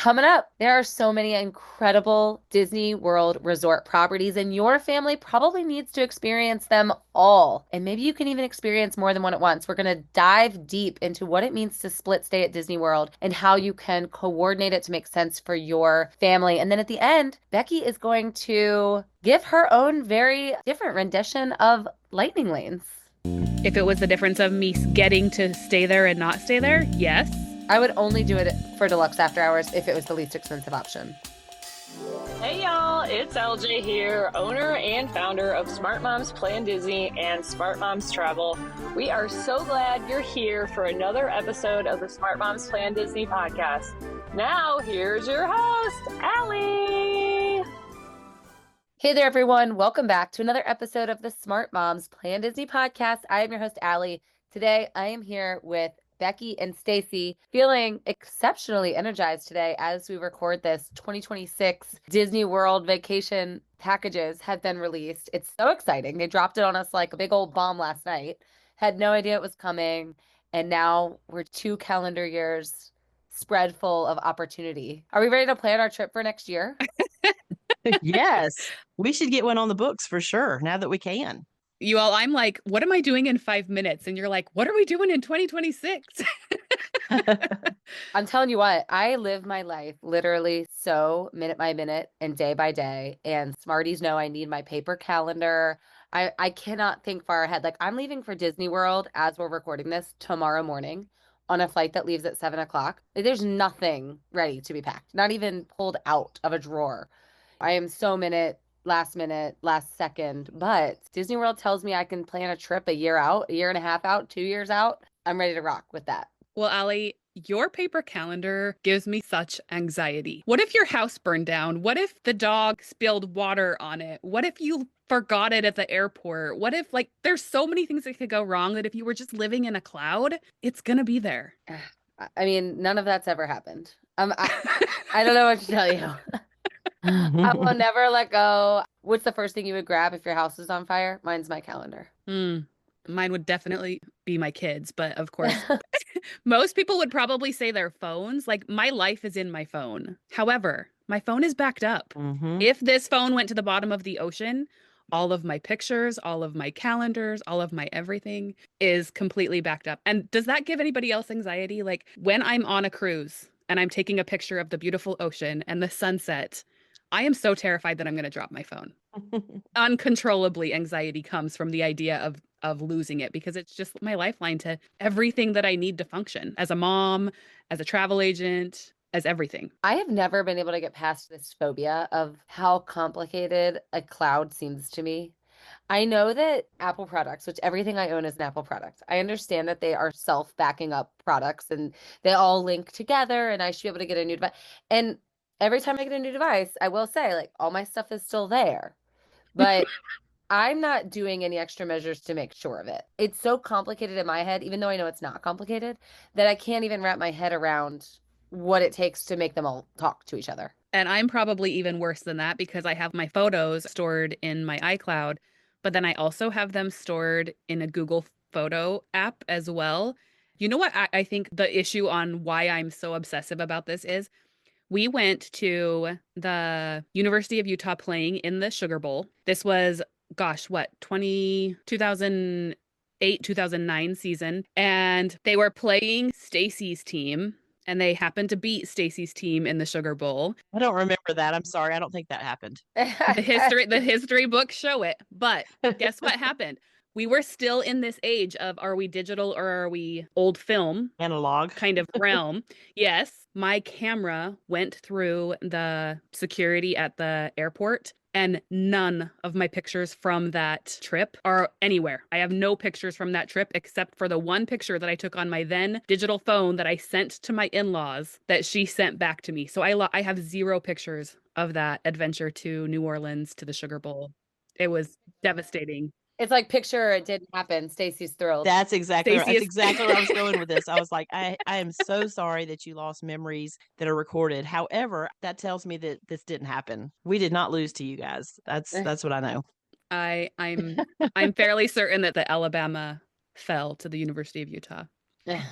Coming up, there are so many incredible Disney World resort properties, and your family probably needs to experience them all. And maybe you can even experience more than one at once. We're going to dive deep into what it means to split stay at Disney World and how you can coordinate it to make sense for your family. And then at the end, Becky is going to give her own very different rendition of Lightning Lanes. If it was the difference of me getting to stay there and not stay there, yes. I would only do it for deluxe after hours if it was the least expensive option. Hey y'all, it's LJ here, owner and founder of Smart Moms Plan Disney and Smart Moms Travel. We are so glad you're here for another episode of the Smart Moms Plan Disney podcast. Now, here's your host, Allie. Hey there, everyone. Welcome back to another episode of the Smart Moms Plan Disney podcast. I am your host, Allie. Today, I am here with Becky and Stacy, feeling exceptionally energized today as we record this. 2026 Disney World vacation packages have been released. It's so exciting. They dropped it on us like a big old bomb last night. Had no idea it was coming. And now we're 2 calendar years spread full of opportunity. Are we ready to plan our trip for next year? Yes, we should get one on the books for sure now that we can. You all, I'm like, what am I doing in 5 minutes? And you're like, what are we doing in 2026? I'm telling you what, I live my life literally so minute by minute and day by day. And Smarties know I need my paper calendar. I cannot think far ahead. Like, I'm leaving for Disney World as we're recording this tomorrow morning on a flight that leaves at 7 o'clock. There's nothing ready to be packed, not even pulled out of a drawer. I am so last minute, last second, but Disney World tells me I can plan a trip a year out, a year and a half out, 2 years out. I'm ready to rock with that. Well, Allie, your paper calendar gives me such anxiety. What if your house burned down? What if the dog spilled water on it? What if you forgot it at the airport? What if, like, there's so many things that could go wrong that if you were just living in a cloud, it's gonna be there. I mean, none of that's ever happened. I don't know what to tell you. I will never let go. What's the first thing you would grab if your house is on fire? Mine's my calendar. Mine would definitely be my kids, but of course, most people would probably say their phones. Like, my life is in my phone. However, my phone is backed up. If this phone went to the bottom of the ocean, all of my pictures, all of my calendars, all of my everything is completely backed up. And does that give anybody else anxiety? Like, when I'm on a cruise and I'm taking a picture of the beautiful ocean and the sunset, I am so terrified that I'm going to drop my phone. Uncontrollably, anxiety comes from the idea of losing it, because it's just my lifeline to everything that I need to function as a mom, as a travel agent, as everything. I have never been able to get past this phobia of how complicated a cloud seems to me. I know that Apple products, which everything I own is an Apple product, I understand that they are self-backing up products and they all link together, and I should be able to get a new device. And every time I get a new device, I will say, like, all my stuff is still there. But I'm not doing any extra measures to make sure of it. It's so complicated in my head, even though I know it's not complicated, that I can't even wrap my head around what it takes to make them all talk to each other. And I'm probably even worse than that, because I have my photos stored in my iCloud, but then I also have them stored in a Google Photo app as well. You know what I think the issue on why I'm so obsessive about this is? We went to the University of Utah playing in the Sugar Bowl. This was, gosh, what, 2008, 2009 season. And they were playing Stacy's team, and they happened to beat Stacy's team in the Sugar Bowl. I don't remember that. I'm sorry. I don't think that happened. The history books show it. But guess what happened? We were still in this age of, are we digital or are we old film? Analog. Kind of realm. Yes. My camera went through the security at the airport, and none of my pictures from that trip are anywhere. I have no pictures from that trip except for the one picture that I took on my then digital phone that I sent to my in-laws that she sent back to me. So I have 0 pictures of that adventure to New Orleans, to the Sugar Bowl. It was devastating. It's like, picture it didn't happen. Stacy's thrilled. That's exactly right. Stacy That's exactly where I was going with this. I was like, I am so sorry that you lost memories that are recorded. However, that tells me that this didn't happen. We did not lose to you guys. That's what I know. I'm fairly certain that the Alabama fell to the University of Utah.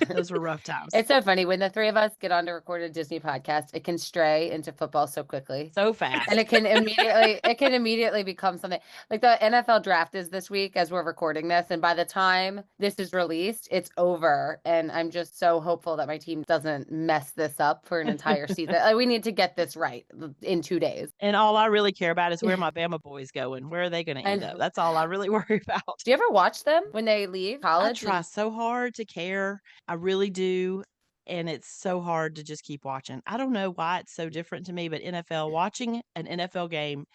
Those were rough times. It's so funny when the three of us get on to record a Disney podcast, it can stray into football so quickly. So fast. And it can immediately become something like the NFL draft is this week as we're recording this. And by the time this is released, it's over. And I'm just so hopeful that my team doesn't mess this up for an entire season. Like, we need to get this right in 2 days. And all I really care about is where my Bama boys going. Where are they going to end up? That's all I really worry about. Do you ever watch them when they leave college? I try so hard to care. I really do. And it's so hard to just keep watching. I don't know why it's so different to me, but watching an NFL game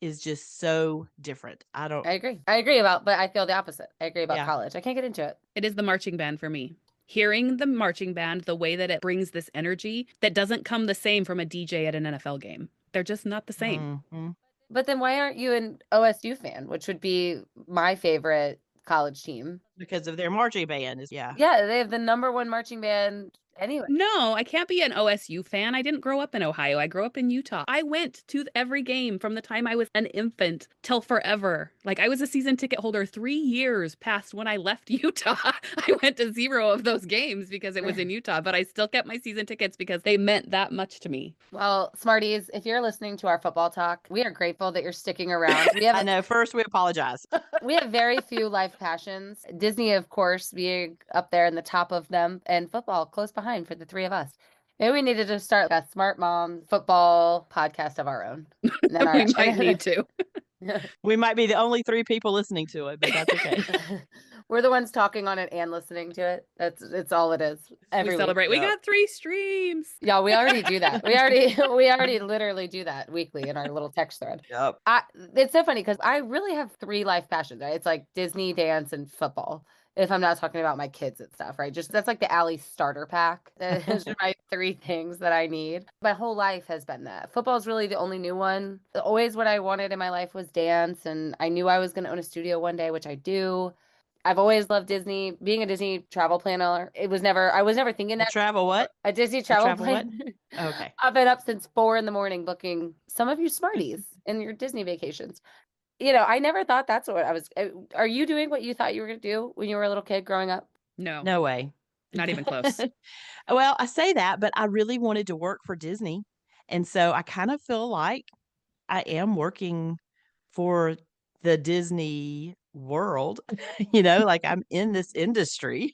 is just so different. I agree but I feel the opposite. I agree about college. I can't get into it. It is the marching band for me. Hearing the marching band, the way that it brings this energy that doesn't come the same from a DJ at an NFL game. They're just not the same. Mm-hmm. But then why aren't you an OSU fan, which would be my favorite college team? Because of their marching band. Yeah, they have the #1 marching band anyway. No, I can't be an OSU fan. I didn't grow up in Ohio. I grew up in Utah. I went to every game from the time I was an infant till forever. Like, I was a season ticket holder 3 years past when I left Utah. I went to 0 of those games because it was in Utah, but I still kept my season tickets because they meant that much to me. Well, Smarties, if you're listening to our football talk, we are grateful that you're sticking around. I know. First, we apologize. We have very few life passions. Disney, of course, being up there in the top of them, and football close behind for the three of us. Maybe we needed to start a Smart Mom football podcast of our own. We might need to. We might be the only 3 people listening to it, but that's okay. We're the ones talking on it and listening to it. It's all it is. We celebrate. We got 3 streams. Yeah, we already do that. We already literally do that weekly in our little text thread. Yep. It's so funny because I really have 3 life passions, right? It's like Disney, dance, and football. If I'm not talking about my kids and stuff, right? Just that's like the Allie starter pack. Those are my 3 things that I need. My whole life has been that. Football is really the only new one. Always what I wanted in my life was dance, and I knew I was going to own a studio one day, which I do. I've always loved Disney. Being a Disney travel planner, I was never thinking that. Travel what? A Disney travel planner. Okay. I've been up since 4 a.m. booking some of you Smarties in your Disney vacations. I never thought that's what I was. Are you doing what you thought you were going to do when you were a little kid growing up? No way. Not even close. Well, I say that, but I really wanted to work for Disney. And so I kind of feel like I am working for the Disney world, like I'm in this industry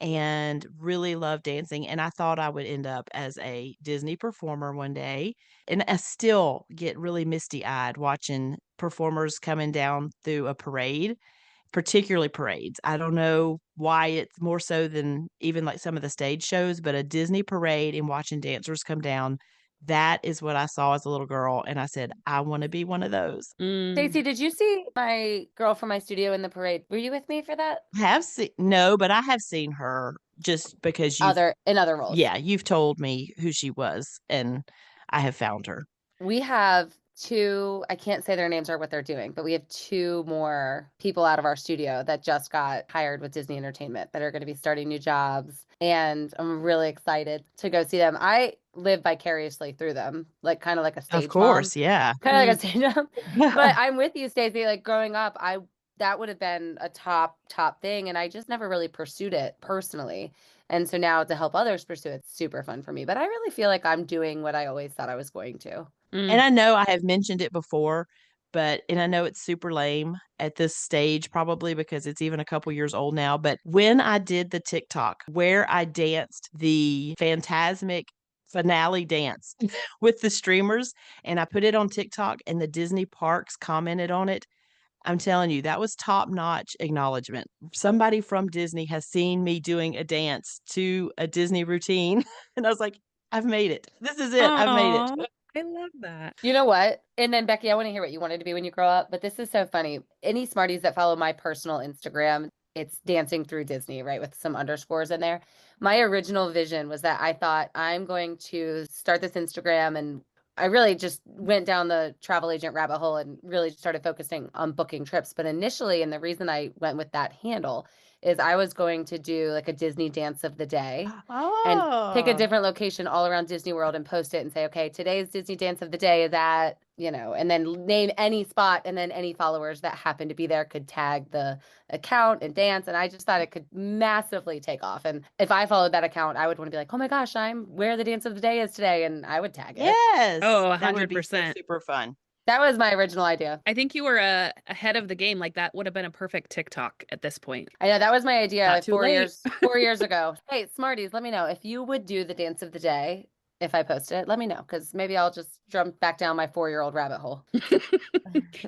and really love dancing. And I thought I would end up as a Disney performer one day. And I still get really misty eyed watching performers coming down through a parade, particularly parades. I don't know why it's more so than even like some of the stage shows, but a Disney parade and watching dancers come down. That is what I saw as a little girl. And I said, I want to be one of those. Stacy, did you see my girl from my studio in the parade? Were you with me for that? No, but I have seen her just because in other roles. Yeah, you've told me who she was and I have found her. We have 2, I can't say their names or what they're doing, but we have 2 more people out of our studio that just got hired with Disney Entertainment that are going to be starting new jobs. And I'm really excited to go see them. I live vicariously through them, like kind of like a stage Of course, mom. yeah. Kind of like a stage mom. But I'm with you, Stacey. Like growing up, that would have been a top thing. And I just never really pursued it personally. And so now to help others pursue it's super fun for me. But I really feel like I'm doing what I always thought I was going to. And I know I have mentioned it before, and I know it's super lame at this stage, probably because it's even a couple years old now. But when I did the TikTok where I danced the Fantasmic finale dance with the streamers and I put it on TikTok and the Disney parks commented on it, I'm telling you, that was top-notch acknowledgement. Somebody from Disney has seen me doing a dance to a Disney routine. And I was like, I've made it. This is it. Aww. I've made it. I love that. You know what? And then Becky, I want to hear what you wanted to be when you grow up, but this is so funny. Any Smarties that follow my personal Instagram, it's dancing through Disney, right? With some underscores in there. My original vision was that I thought I'm going to start this Instagram, and I really just went down the travel agent rabbit hole and really started focusing on booking trips. But initially, and the reason I went with that handle is I was going to do like a Disney dance of the day and pick a different location all around Disney World and post it and say, okay, today's Disney dance of the day is at and then name any spot, and then any followers that happen to be there could tag the account and dance. And I just thought it could massively take off. And if I followed that account, I would want to be like, oh my gosh, I'm where the dance of the day is today. And I would tag it. Yes. Oh, That would be so 100%. super fun. That was my original idea. I think you were ahead of the game. Like that would have been a perfect TikTok at this point. I know that was my idea Not like too 4 late. years 4 years ago. Hey, Smarties, let me know if you would do the dance of the day. If I post it, let me know, because maybe I'll just jump back down my 4-year-old rabbit hole.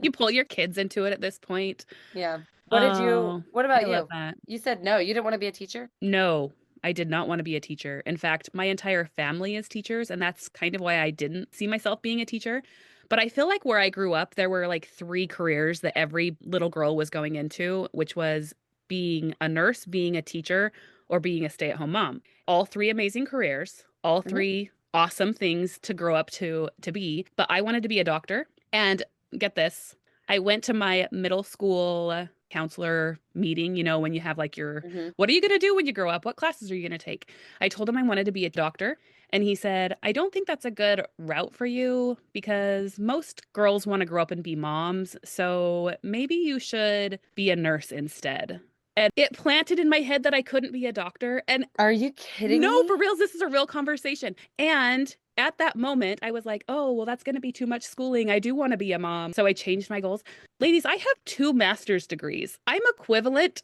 You pull your kids into it at this point. Yeah. What about I you? love that. You said no, you didn't want to be a teacher? No, I did not want to be a teacher. In fact, my entire family is teachers, and that's kind of why I didn't see myself being a teacher. But I feel like where I grew up, there were like 3 careers that every little girl was going into, which was being a nurse, being a teacher, or being a stay-at-home mom. All 3 amazing careers, all 3 awesome things to grow up to be. But I wanted to be a doctor. And get this, I went to my middle school counselor meeting, when you have like your, what are you going to do when you grow up? What classes are you going to take? I told him I wanted to be a doctor. And he said, I don't think that's a good route for you because most girls want to grow up and be moms. So maybe you should be a nurse instead. And it planted in my head that I couldn't be a doctor. And are you kidding no, me? for reals, this is a real conversation. And at that moment, I was like, oh, well, that's going to be too much schooling. I do want to be a mom. So I changed my goals. Ladies, I have 2 master's degrees. I'm equivalent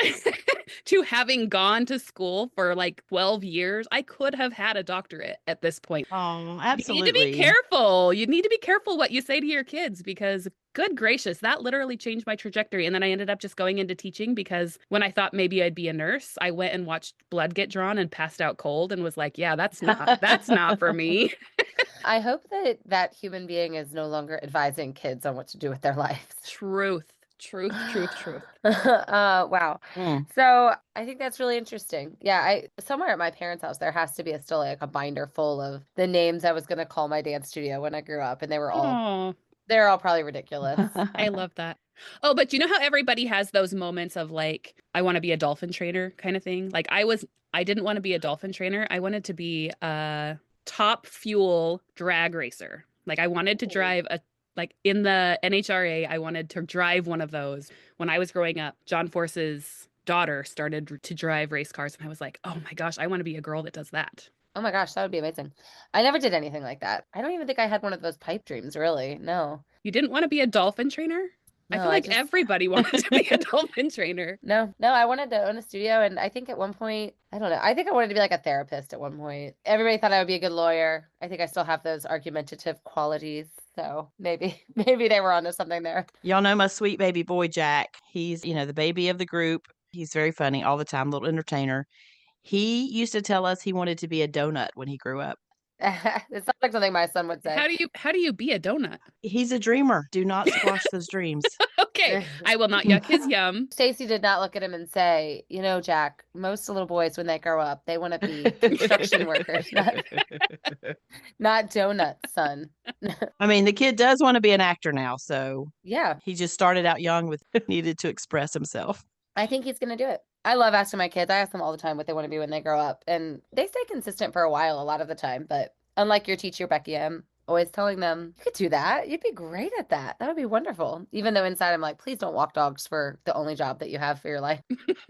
to having gone to school for like 12 years. I could have had a doctorate at this point. Oh, absolutely. You need to be careful. You need to be careful what you say to your kids because good gracious, that literally changed my trajectory. And then I ended up just going into teaching because when I thought maybe I'd be a nurse, I went and watched blood get drawn and passed out cold and was like, yeah, that's not for me. I hope that human being is no longer advising kids on what to do with their lives. Truth. Wow. So I think that's really interesting. Yeah, somewhere at my parents' house there has to be still like a binder full of the names I was going to call my dance studio when I grew up, and they're all probably ridiculous. I love that. Oh, but you know how everybody has those moments of like, I want to be a dolphin trainer kind of thing? Like I didn't want to be a dolphin trainer. I wanted to be a top fuel drag racer. Like I wanted to drive like in the NHRA, I wanted to drive one of those. When I was growing up, John Force's daughter started to drive race cars. And I was like, oh my gosh, I want to be a girl that does that. Oh my gosh, that would be amazing. I never did anything like that. I don't even think I had one of those pipe dreams, really. No. You didn't want to be a dolphin trainer? No, I feel like everybody wanted to be a dolphin trainer. No, I wanted to own a studio. And I think at one point, I don't know, I think I wanted to be like a therapist at one point. Everybody thought I would be a good lawyer. I think I still have those argumentative qualities. So maybe they were onto something there. Y'all know my sweet baby boy, Jack. He's, the baby of the group. He's very funny all the time, little entertainer. He used to tell us he wanted to be a donut when he grew up. It sounds like something my son would say. How do you be a donut? He's a dreamer. Do not squash those dreams. Okay, I will not yuck his yum. Stacy did not look at him and say, Jack, most little boys when they grow up, they want to be construction workers, not donuts, son. I mean, the kid does want to be an actor now, so yeah, he just started out young with needed to express himself. I think he's going to do it. I love asking my kids. I ask them all the time what they want to be when they grow up, and they stay consistent for a while a lot of the time. But unlike your teacher, Becky, I'm always telling them, you could do that. You'd be great at that. That would be wonderful. Even though inside I'm like, please don't walk dogs for the only job that you have for your life.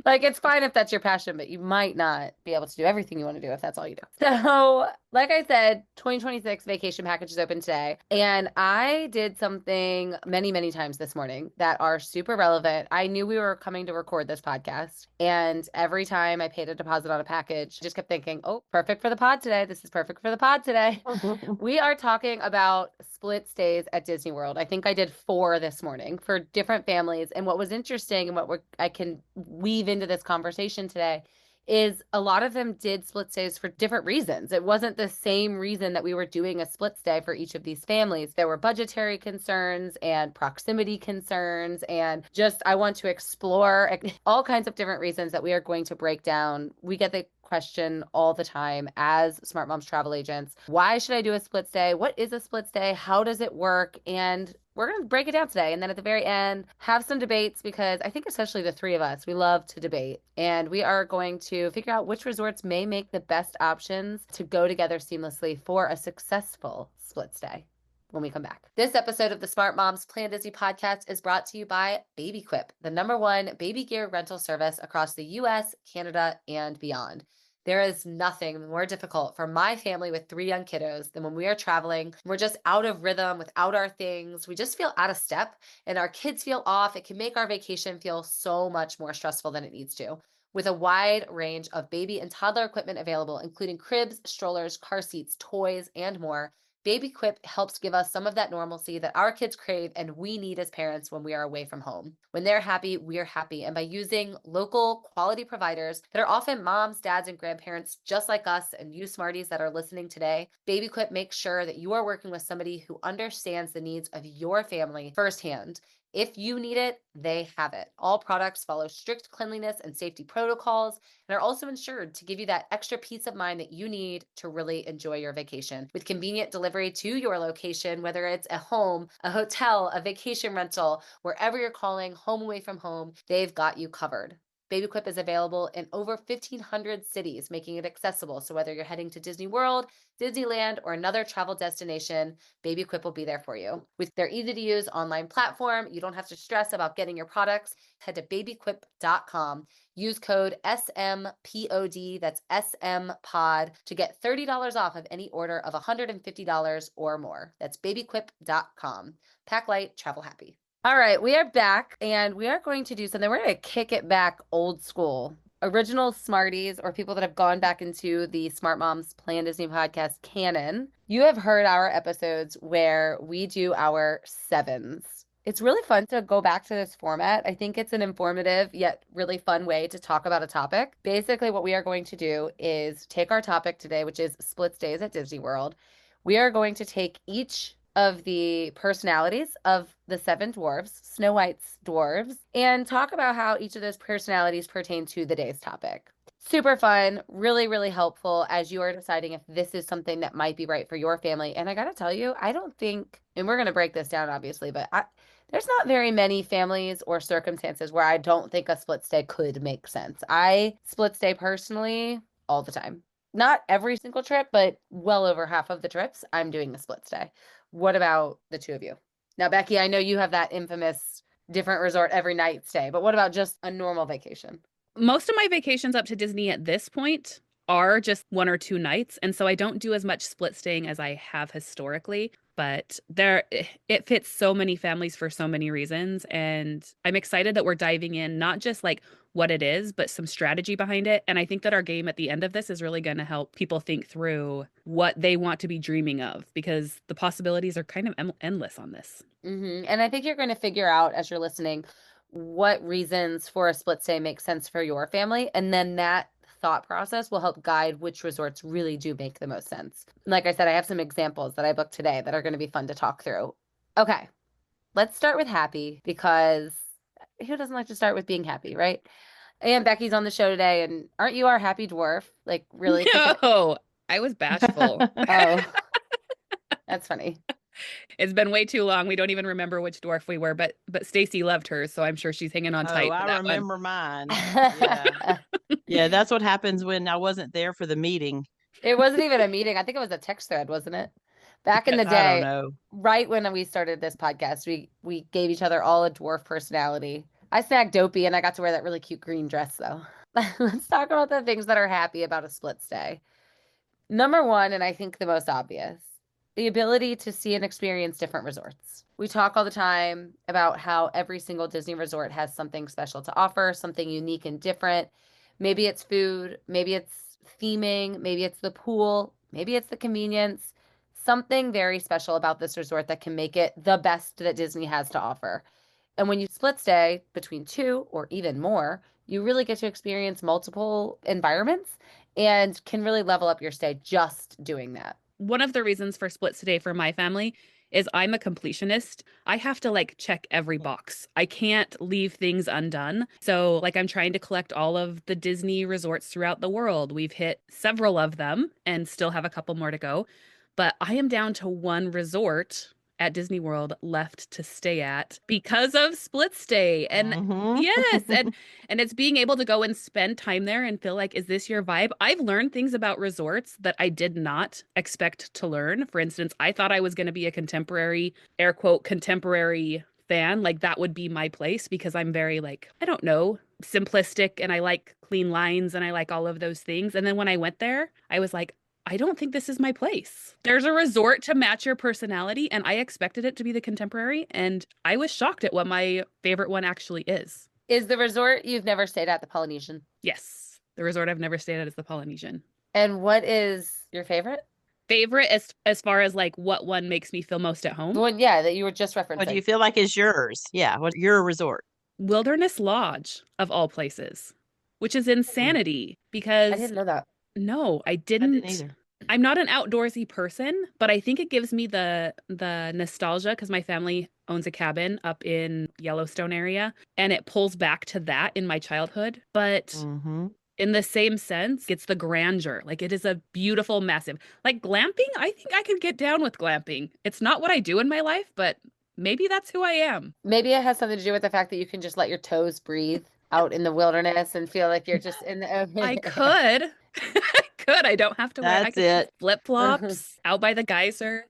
Like, it's fine if that's your passion, but you might not be able to do everything you want to do if that's all you do. So, like I said, 2026 vacation package is open today. And I did something many, many times this morning that are super relevant. I knew we were coming to record this podcast. And every time I paid a deposit on a package, I just kept thinking, oh, perfect for the pod today. This is perfect for the pod today. We are talking about split stays at Disney World. I think I did 4 this morning for different families. And what was interesting and what I can weave into this conversation today is a lot of them did split stays for different reasons. It wasn't the same reason that we were doing a split stay for each of these families. There were budgetary concerns and proximity concerns and just I want to explore all kinds of different reasons that we are going to break down. We get the question all the time as Smart Moms travel agents. Why should I do a split stay? What is a split stay? How does it work? And we're going to break it down today. And then at the very end, have some debates because I think especially the 3 of us, we love to debate. And we are going to figure out which resorts may make the best options to go together seamlessly for a successful split stay. when we come back. This episode of the Smart Moms Plan Disney podcast is brought to you by BabyQuip, the #1 baby gear rental service across the US, Canada, and beyond. There is nothing more difficult for my family with 3 young kiddos than when we are traveling. We're just out of rhythm without our things. We just feel out of step and our kids feel off. It can make our vacation feel so much more stressful than it needs to. With a wide range of baby and toddler equipment available, including cribs, strollers, car seats, toys, and more, BabyQuip helps give us some of that normalcy that our kids crave and we need as parents when we are away from home. When they're happy, we're happy. And by using local quality providers that are often moms, dads, and grandparents just like us and you smarties that are listening today, BabyQuip makes sure that you are working with somebody who understands the needs of your family firsthand. If you need it, they have it. All products follow strict cleanliness and safety protocols and are also insured to give you that extra peace of mind that you need to really enjoy your vacation. With convenient delivery to your location, whether it's a home, a hotel, a vacation rental, wherever you're calling, home away from home, they've got you covered. BabyQuip is available in over 1,500 cities, making it accessible. So whether you're heading to Disney World, Disneyland, or another travel destination, BabyQuip will be there for you. With their easy-to-use online platform, you don't have to stress about getting your products. Head to babyquip.com. Use code SMPOD, that's SMPOD, to get $30 off of any order of $150 or more. That's babyquip.com. Pack light, travel happy. All right, we are back and we are going to do something. We're going to kick it back old school. Original Smarties or people that have gone back into the Smart Moms Plan Disney podcast canon. You have heard our episodes where we do our sevens. It's really fun to go back to this format. I think it's an informative yet really fun way to talk about a topic. Basically, what we are going to do is take our topic today, which is split stays at Disney World. We are going to take each of the personalities of the 7 dwarves, Snow White's dwarves, and talk about how each of those personalities pertain to the day's topic. Super fun, really, really helpful as you are deciding if this is something that might be right for your family. And I gotta tell you, I don't think, and we're gonna break this down obviously, but there's not very many families or circumstances where I don't think a split stay could make sense. I split stay personally all the time. Not every single trip, but well over half of the trips, I'm doing a split stay. What about the two of you? Now, Becky, I know you have that infamous different resort every night stay, but what about just a normal vacation? Most of my vacations up to Disney at this point are just 1 or 2 nights. And so I don't do as much split staying as I have historically. But it fits so many families for so many reasons. And I'm excited that we're diving in, not just like what it is, but some strategy behind it. And I think that our game at the end of this is really going to help people think through what they want to be dreaming of, because the possibilities are kind of endless on this. And I think you're going to figure out as you're listening what reasons for a split stay make sense for your family. And then that thought process will help guide which resorts really do make the most sense. Like I said, I have some examples that I booked today that are going to be fun to talk through. Okay, let's start with happy, because who doesn't like to start with being happy, right? And Becky's on the show today, and aren't you our happy dwarf? Like, really? No, I was bashful. Oh, that's funny. It's been way too long. We don't even remember which dwarf we were, but Stacy loved hers, so I'm sure she's hanging on tight. Oh, for I that remember one. mine. Yeah. Yeah, that's what happens when I wasn't there for the meeting. It wasn't even a meeting. I think it was a text thread, wasn't it? Back in the I day, don't know. right when we started this podcast, we gave each other all a dwarf personality. I snagged Dopey, and I got to wear that really cute green dress, though. Let's talk about the things that are happy about a split stay. Number one, and I think the most obvious, the ability to see and experience different resorts. We talk all the time about how every single Disney resort has something special to offer, something unique and different. Maybe it's food, maybe it's theming, maybe it's the pool, maybe it's the convenience. Something very special about this resort that can make it the best that Disney has to offer. And when you split stay between 2 or even more, you really get to experience multiple environments and can really level up your stay just doing that. One of the reasons for split stay for my family is I'm a completionist. I have to like check every box. I can't leave things undone. So like I'm trying to collect all of the Disney resorts throughout the world. We've hit several of them and still have a couple more to go. But I am down to 1 resort at Disney World left to stay at because of split stay. And Mhm. yes, and it's being able to go and spend time there and feel like, is this your vibe? I've learned things about resorts that I did not expect to learn. For instance, I thought I was going to be a contemporary, air quote, contemporary fan. Like that would be my place because I'm very like, I don't know, simplistic and I like clean lines and I like all of those things. And then when I went there, I was like, I don't think this is my place. There's a resort to match your personality, and I expected it to be the contemporary, and I was shocked at what my favorite one actually is. Is the resort you've never stayed at the Polynesian? Yes, the resort I've never stayed at is the Polynesian. And what is your favorite? Favorite as far as like what one makes me feel most at The home? one, yeah, that you were just What do referencing. you feel like is yours? Yeah, what your resort? Wilderness Lodge of all places, which is Mm, insanity I because didn't know that. no, I I didn't didn't. either. I'm not an outdoorsy person, but I think it gives me the nostalgia because my family owns a cabin up in Yellowstone area and it pulls back to that in my childhood. But Mhm. in the same sense, it's the grandeur. Like it is a beautiful, massive. Like glamping, I think I could get down with glamping. It's not what I do in my life, but maybe that's who I am. Maybe it has something to do with the fact that you can just let your toes breathe out in the wilderness and feel like you're just in the I open air. could. I could. I don't have to wear. I That's could wear it. flip-flops out by the geyser.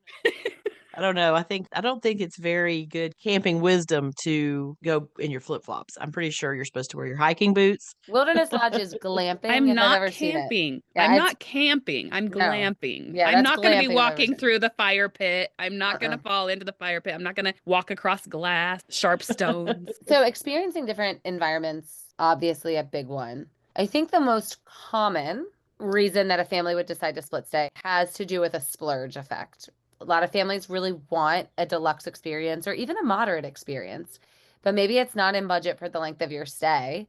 I don't know. I don't think it's very good camping wisdom to go in your flip-flops. I'm pretty sure you're supposed to wear your hiking boots. Wilderness Lodge is glamping I'm if I've not ever seen it. camping. I'm Yeah, it's not camping. I'm no. glamping. Yeah, I'm that's not going to be glamping if I've ever walking seen through the fire pit. I'm it. not going Uh-uh. to fall into the fire pit. I'm not going to walk across glass, sharp stones. So experiencing different environments, obviously a big one. I think the most common reason that a family would decide to split stay has to do with a splurge effect. A lot of families really want a deluxe experience or even a moderate experience, but maybe it's not in budget for the length of your stay.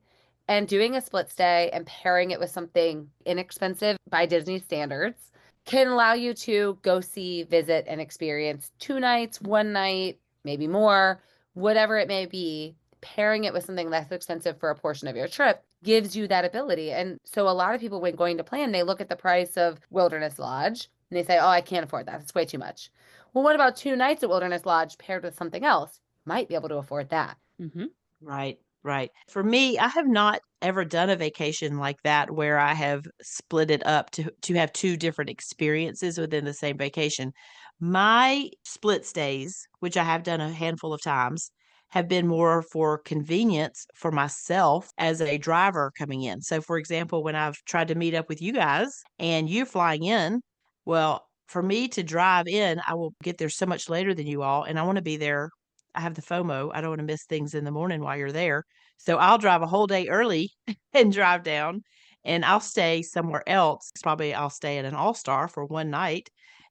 And doing a split stay and pairing it with something inexpensive by Disney standards can allow you to go see, visit, and experience 2 nights, one night, maybe more, whatever it may be. Pairing it with something less expensive for a portion of your trip gives you that ability. And so a lot of people, when going to plan, they look at the price of Wilderness Lodge and they say, oh, I can't afford that. It's way too much. Well, what about 2 nights at Wilderness Lodge paired with something else? Might be able to afford that. Hmm. Right, right. For me, I have not ever done a vacation like that where I have split it up to have two different experiences within the same vacation. My split stays, which I have done a handful of times, have been more for convenience for myself as a driver coming in. So, for example, when I've tried to meet up with you guys and you're flying in, well, for me to drive in, I will get there so much later than you all, and I want to be there. I have the FOMO. I don't wanna miss things in the morning while you're there. So I'll drive a whole day early and drive down, and I'll stay somewhere else. Probably I'll stay at an All-Star for one night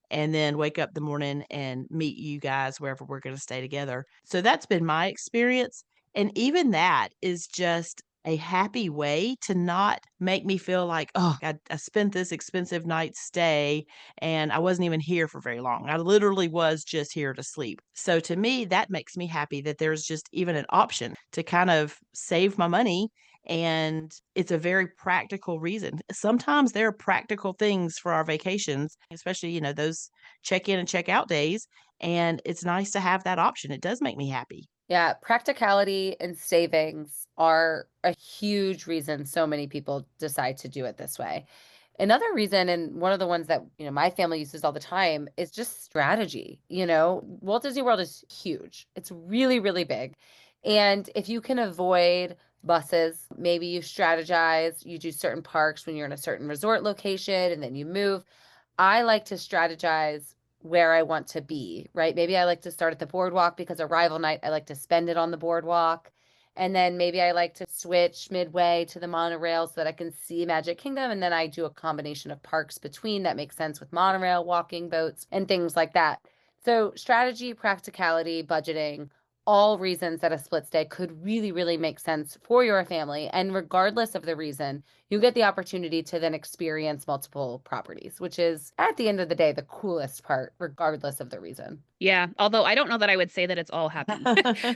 and then wake up the morning and meet you guys wherever we're gonna stay together. So that's been my experience, and even that is just a happy way to not make me feel like, "Oh, I spent this expensive night's stay and I wasn't even here for very long. I literally was just here to sleep." So to me, that makes me happy that there's just even an option to kind of save my money. And it's a very practical reason. Sometimes there are practical things for our vacations, especially, those check in and check out days. And it's nice to have that option. It does make me happy. Yeah, practicality and savings are a huge reason so many people decide to do it this way. Another reason, and one of the ones that, my family uses all the time is just strategy. Walt Disney World is huge. It's really, really big. And if you can avoid buses, maybe you strategize, you do certain parks when you're in a certain resort location and then you move. I like to strategize where I want to be, right? Maybe I like to start at the boardwalk because arrival night, I like to spend it on the boardwalk. And then maybe I like to switch midway to the monorail so that I can see Magic Kingdom. And then I do a combination of parks between that makes sense with monorail, walking boats, and things like that. So, strategy, practicality, budgeting, all reasons that a split stay could really, really make sense for your family. And regardless of the reason, you get the opportunity to then experience multiple properties, which is at the end of the day, the coolest part, regardless of the reason. Yeah, although I don't know that I would say that it's all happy.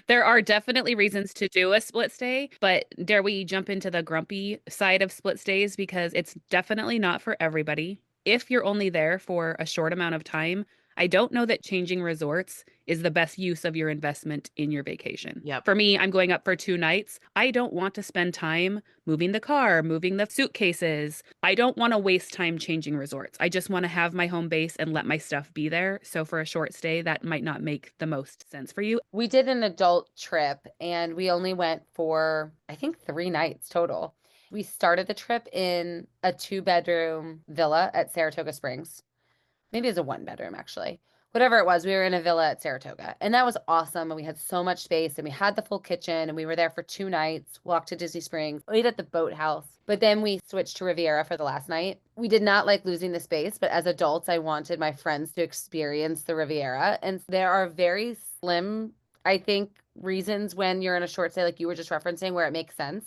There are definitely reasons to do a split stay, but dare we jump into the grumpy side of split stays because it's definitely not for everybody. If you're only there for a short amount of time, I don't know that changing resorts is the best use of your investment in your vacation. Yep. For me, I'm going up for 2 nights. I don't want to spend time moving the car, moving the suitcases. I don't want to waste time changing resorts. I just want to have my home base and let my stuff be there. So for a short stay, that might not make the most sense for you. We did an adult trip and we only went for, I think, 3 nights total. We started the trip in a 2-bedroom villa at Saratoga Springs. Maybe it was a 1-bedroom actually. Whatever it was, we were in a villa at Saratoga. And that was awesome. And we had so much space and we had the full kitchen and we were there for 2 nights, walked to Disney Springs, ate at the boathouse. But then we switched to Riviera for the last night. We did not like losing the space, but as adults, I wanted my friends to experience the Riviera. And there are very slim, I think, reasons when you're in a short stay, like you were just referencing, where it makes sense.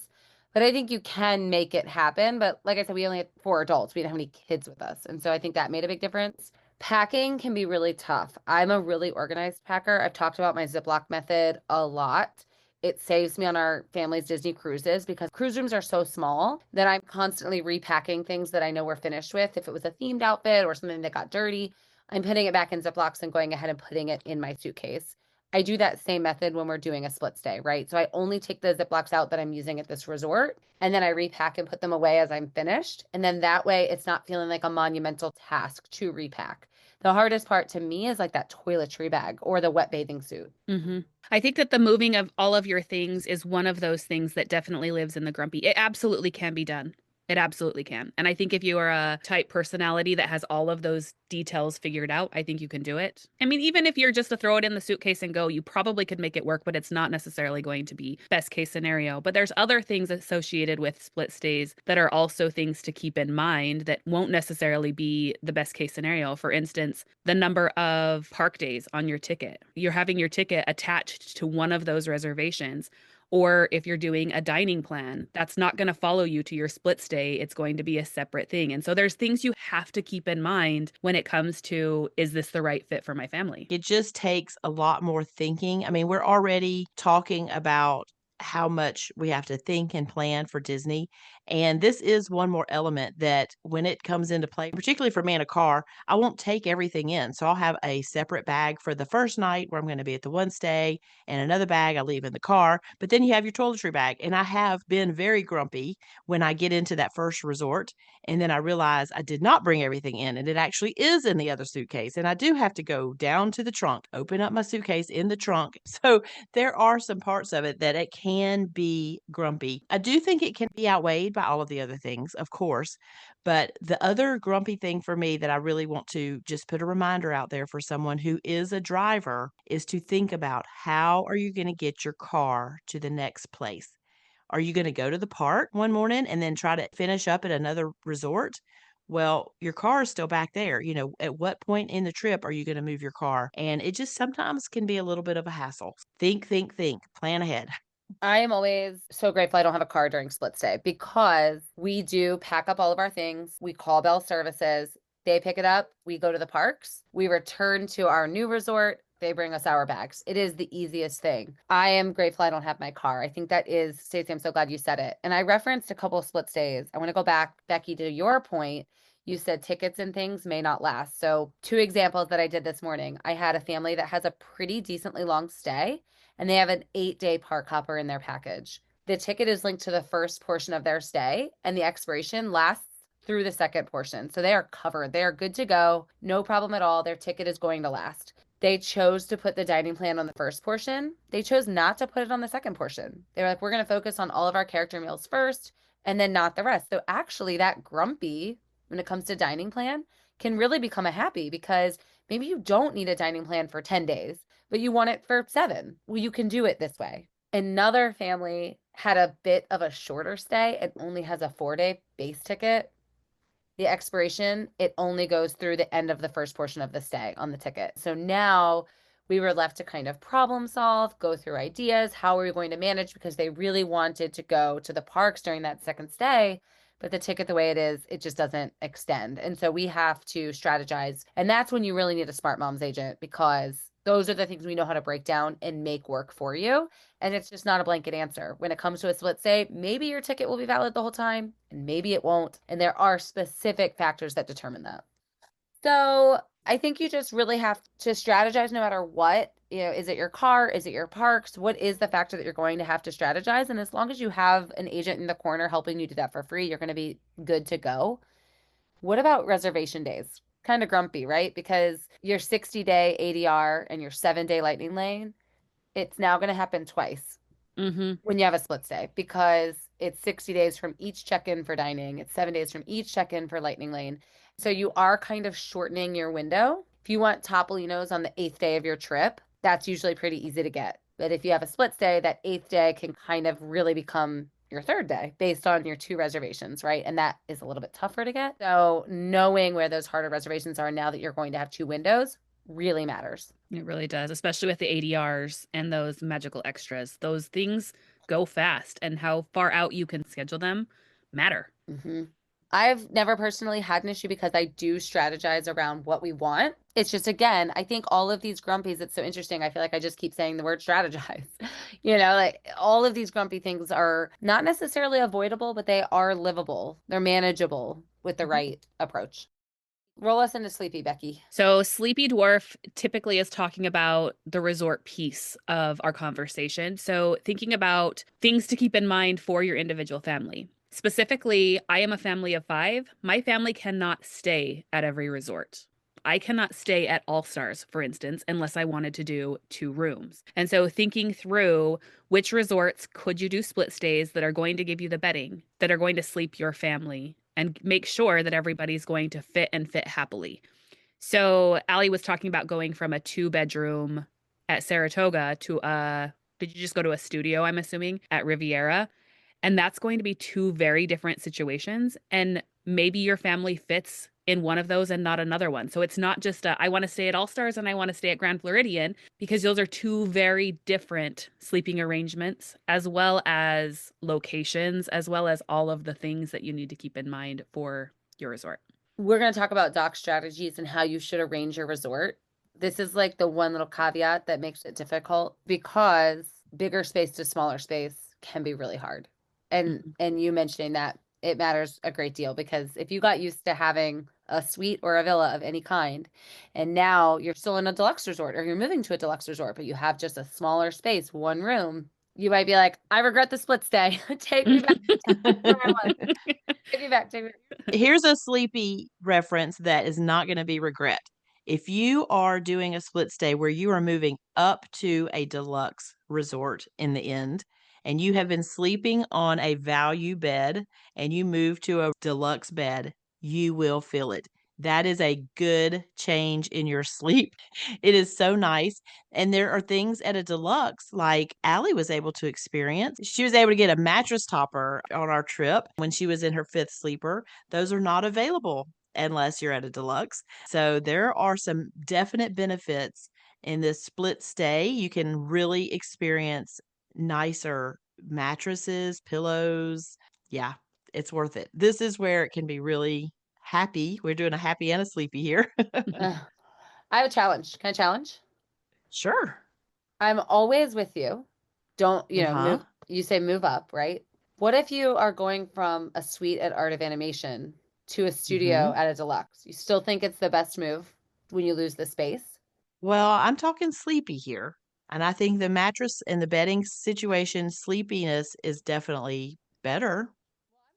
But I think you can make it happen. But like I said, we only had 4 adults. We didn't have any kids with us. And so I think that made a big difference. Packing can be really tough. I'm a really organized packer. I've talked about my Ziploc method a lot. It saves me on our family's Disney cruises because cruise rooms are so small that I'm constantly repacking things that I know we're finished with. If it was a themed outfit or something that got dirty, I'm putting it back in Ziplocs and going ahead and putting it in my suitcase. I do that same method when we're doing a split stay, right? So I only take the Ziplocs out that I'm using at this resort, and then I repack and put them away as I'm finished. And then that way it's not feeling like a monumental task to repack. The hardest part to me is like that toiletry bag or the wet bathing suit. I think that the moving of all of your things is one of those things that definitely lives in the grumpy. It absolutely can be done. It absolutely can. And I think if you are a type personality that has all of those details figured out, I think you can do it. I mean, even if you're just to throw it in the suitcase and go, you probably could make it work, but it's not necessarily going to be best case scenario. But there's other things associated with split stays that are also things to keep in mind that won't necessarily be the best case scenario. For instance, the number of park days on your ticket. You're having your ticket attached to one of those reservations. Or if you're doing a dining plan, that's not going to follow you to your split stay. It's going to be a separate thing. And so there's things you have to keep in mind when it comes to, is this the right fit for my family? It just takes a lot more thinking. I mean, we're already talking about how much we have to think and plan for Disney. And this is one more element that when it comes into play, particularly for me in a car, I won't take everything in. So I'll have a separate bag for the first night where I'm going to be at the one stay and another bag I leave in the car. But then you have your toiletry bag. And I have been very grumpy when I get into that first resort and then I realize I did not bring everything in and it actually is in the other suitcase. And I do have to go down to the trunk, open up my suitcase in the trunk. So there are some parts of it that it can be grumpy. I do think it can be outweighed by all of the other things, of course. But the other grumpy thing for me that I really want to just put a reminder out there for someone who is a driver is to think about how are you going to get your car to the next place? Are you going to go to the park one morning and then try to finish up at another resort? Well, your car is still back there. You know, at what point in the trip are you going to move your car? And it just sometimes can be a little bit of a hassle. Think, think, think, plan ahead. I am always so grateful I don't have a car during split stay because we do pack up all of our things. We call Bell Services. They pick it up. We go to the parks. We return to our new resort. They bring us our bags. It is the easiest thing. I am grateful I don't have my car. I think that is, Stacey, I'm so glad you said it. And I referenced a couple of split stays. I want to go back, Becky, to your point. You said tickets and things may not last. So 2 examples that I did this morning. I had a family that has a pretty decently long stay and they have an 8-day park hopper in their package. The ticket is linked to the first portion of their stay and the expiration lasts through the second portion. So they are covered. They are good to go. No problem at all. Their ticket is going to last. They chose to put the dining plan on the first portion. They chose not to put it on the second portion. They were like, we're going to focus on all of our character meals first and then not the rest. So actually that grumpy when it comes to dining plan can really become a happy because maybe you don't need a dining plan for 10 days, but you want it for 7. Well, you can do it this way. Another family had a bit of a shorter stay and only has a 4-day base ticket. The expiration, it only goes through the end of the first portion of the stay on the ticket. So now we were left to kind of problem solve, go through ideas. How are we going to manage? Because they really wanted to go to the parks during that second stay, but the ticket, the way it is, it just doesn't extend. And so we have to strategize. And that's when you really need a Smart Moms agent because those are the things we know how to break down and make work for you. And it's just not a blanket answer. When it comes to a split stay, maybe your ticket will be valid the whole time and maybe it won't. And there are specific factors that determine that. So I think you just really have to strategize no matter what. Is it your car? Is it your parks? What is the factor that you're going to have to strategize? And as long as you have an agent in the corner helping you do that for free, you're going to be good to go. What about reservation days? Kind of grumpy, right? Because your 60-day ADR and your 7-day lightning lane, it's now going to happen twice Mm-hmm. when you have a split stay because it's 60 days from each check-in for dining. It's 7 days from each check-in for lightning lane. So you are kind of shortening your window. If you want Topolinos on the 8th day of your trip, that's usually pretty easy to get. But if you have a split stay, that 8th day can kind of really become your 3rd day based on your 2 reservations, right? And that is a little bit tougher to get. So knowing where those harder reservations are now that you're going to have 2 windows really matters. It really does, especially with the ADRs and those magical extras. Those things go fast, and how far out you can schedule them matter. Mm-hmm. I've never personally had an issue because I do strategize around what we want. It's just, again, I think all of these grumpies, it's so interesting. I feel like I just keep saying the word strategize. Like all of these grumpy things are not necessarily avoidable, but they are livable. They're manageable with the right approach. Roll us into Sleepy, Becky. So, Sleepy Dwarf typically is talking about the resort piece of our conversation. So, thinking about things to keep in mind for your individual family. Specifically, I am a family of 5. My family cannot stay at every resort. I cannot stay at All Stars, for instance, unless I wanted to do 2 rooms. And so, thinking through which resorts could you do split stays that are going to give you the bedding, that are going to sleep your family, and make sure that everybody's going to fit and fit happily. So Allie was talking about going from a 2-bedroom at Saratoga to did you just go to a studio, I'm assuming, at Riviera? And that's going to be 2 very different situations. And maybe your family fits in one of those and not another one. So it's not just I want to stay at All Stars and I want to stay at Grand Floridian, because those are 2 very different sleeping arrangements, as well as locations, as well as all of the things that you need to keep in mind for your resort. We're going to talk about dock strategies and how you should arrange your resort. This is like the one little caveat that makes it difficult because bigger space to smaller space can be really hard. And you mentioning that it matters a great deal, because if you got used to having a suite or a villa of any kind, and now you're still in a deluxe resort or you're moving to a deluxe resort, but you have just a smaller space, 1 room, you might be like, I regret the split stay. Take me back. Take me back. Here's a Sleepy reference that is not going to be regret. If you are doing a split stay where you are moving up to a deluxe resort in the end, and you have been sleeping on a value bed and you move to a deluxe bed, you will feel it. That is a good change in your sleep. It is so nice. And there are things at a deluxe like Allie was able to experience. She was able to get a mattress topper on our trip when she was in her 5th sleeper. Those are not available unless you're at a deluxe. So there are some definite benefits in this split stay. You can really experience nicer mattresses, pillows. Yeah, it's worth it. This is where it can be really happy. We're doing a happy and a sleepy here. I have a challenge. Can I challenge? Sure. I'm always with you. Don't, Uh-huh. move. You say move up, right? What if you are going from a suite at Art of Animation to a studio Mhm. at a deluxe? You still think it's the best move when you lose the space? Well, I'm talking sleepy here. And I think the mattress and the bedding situation, sleepiness is definitely better.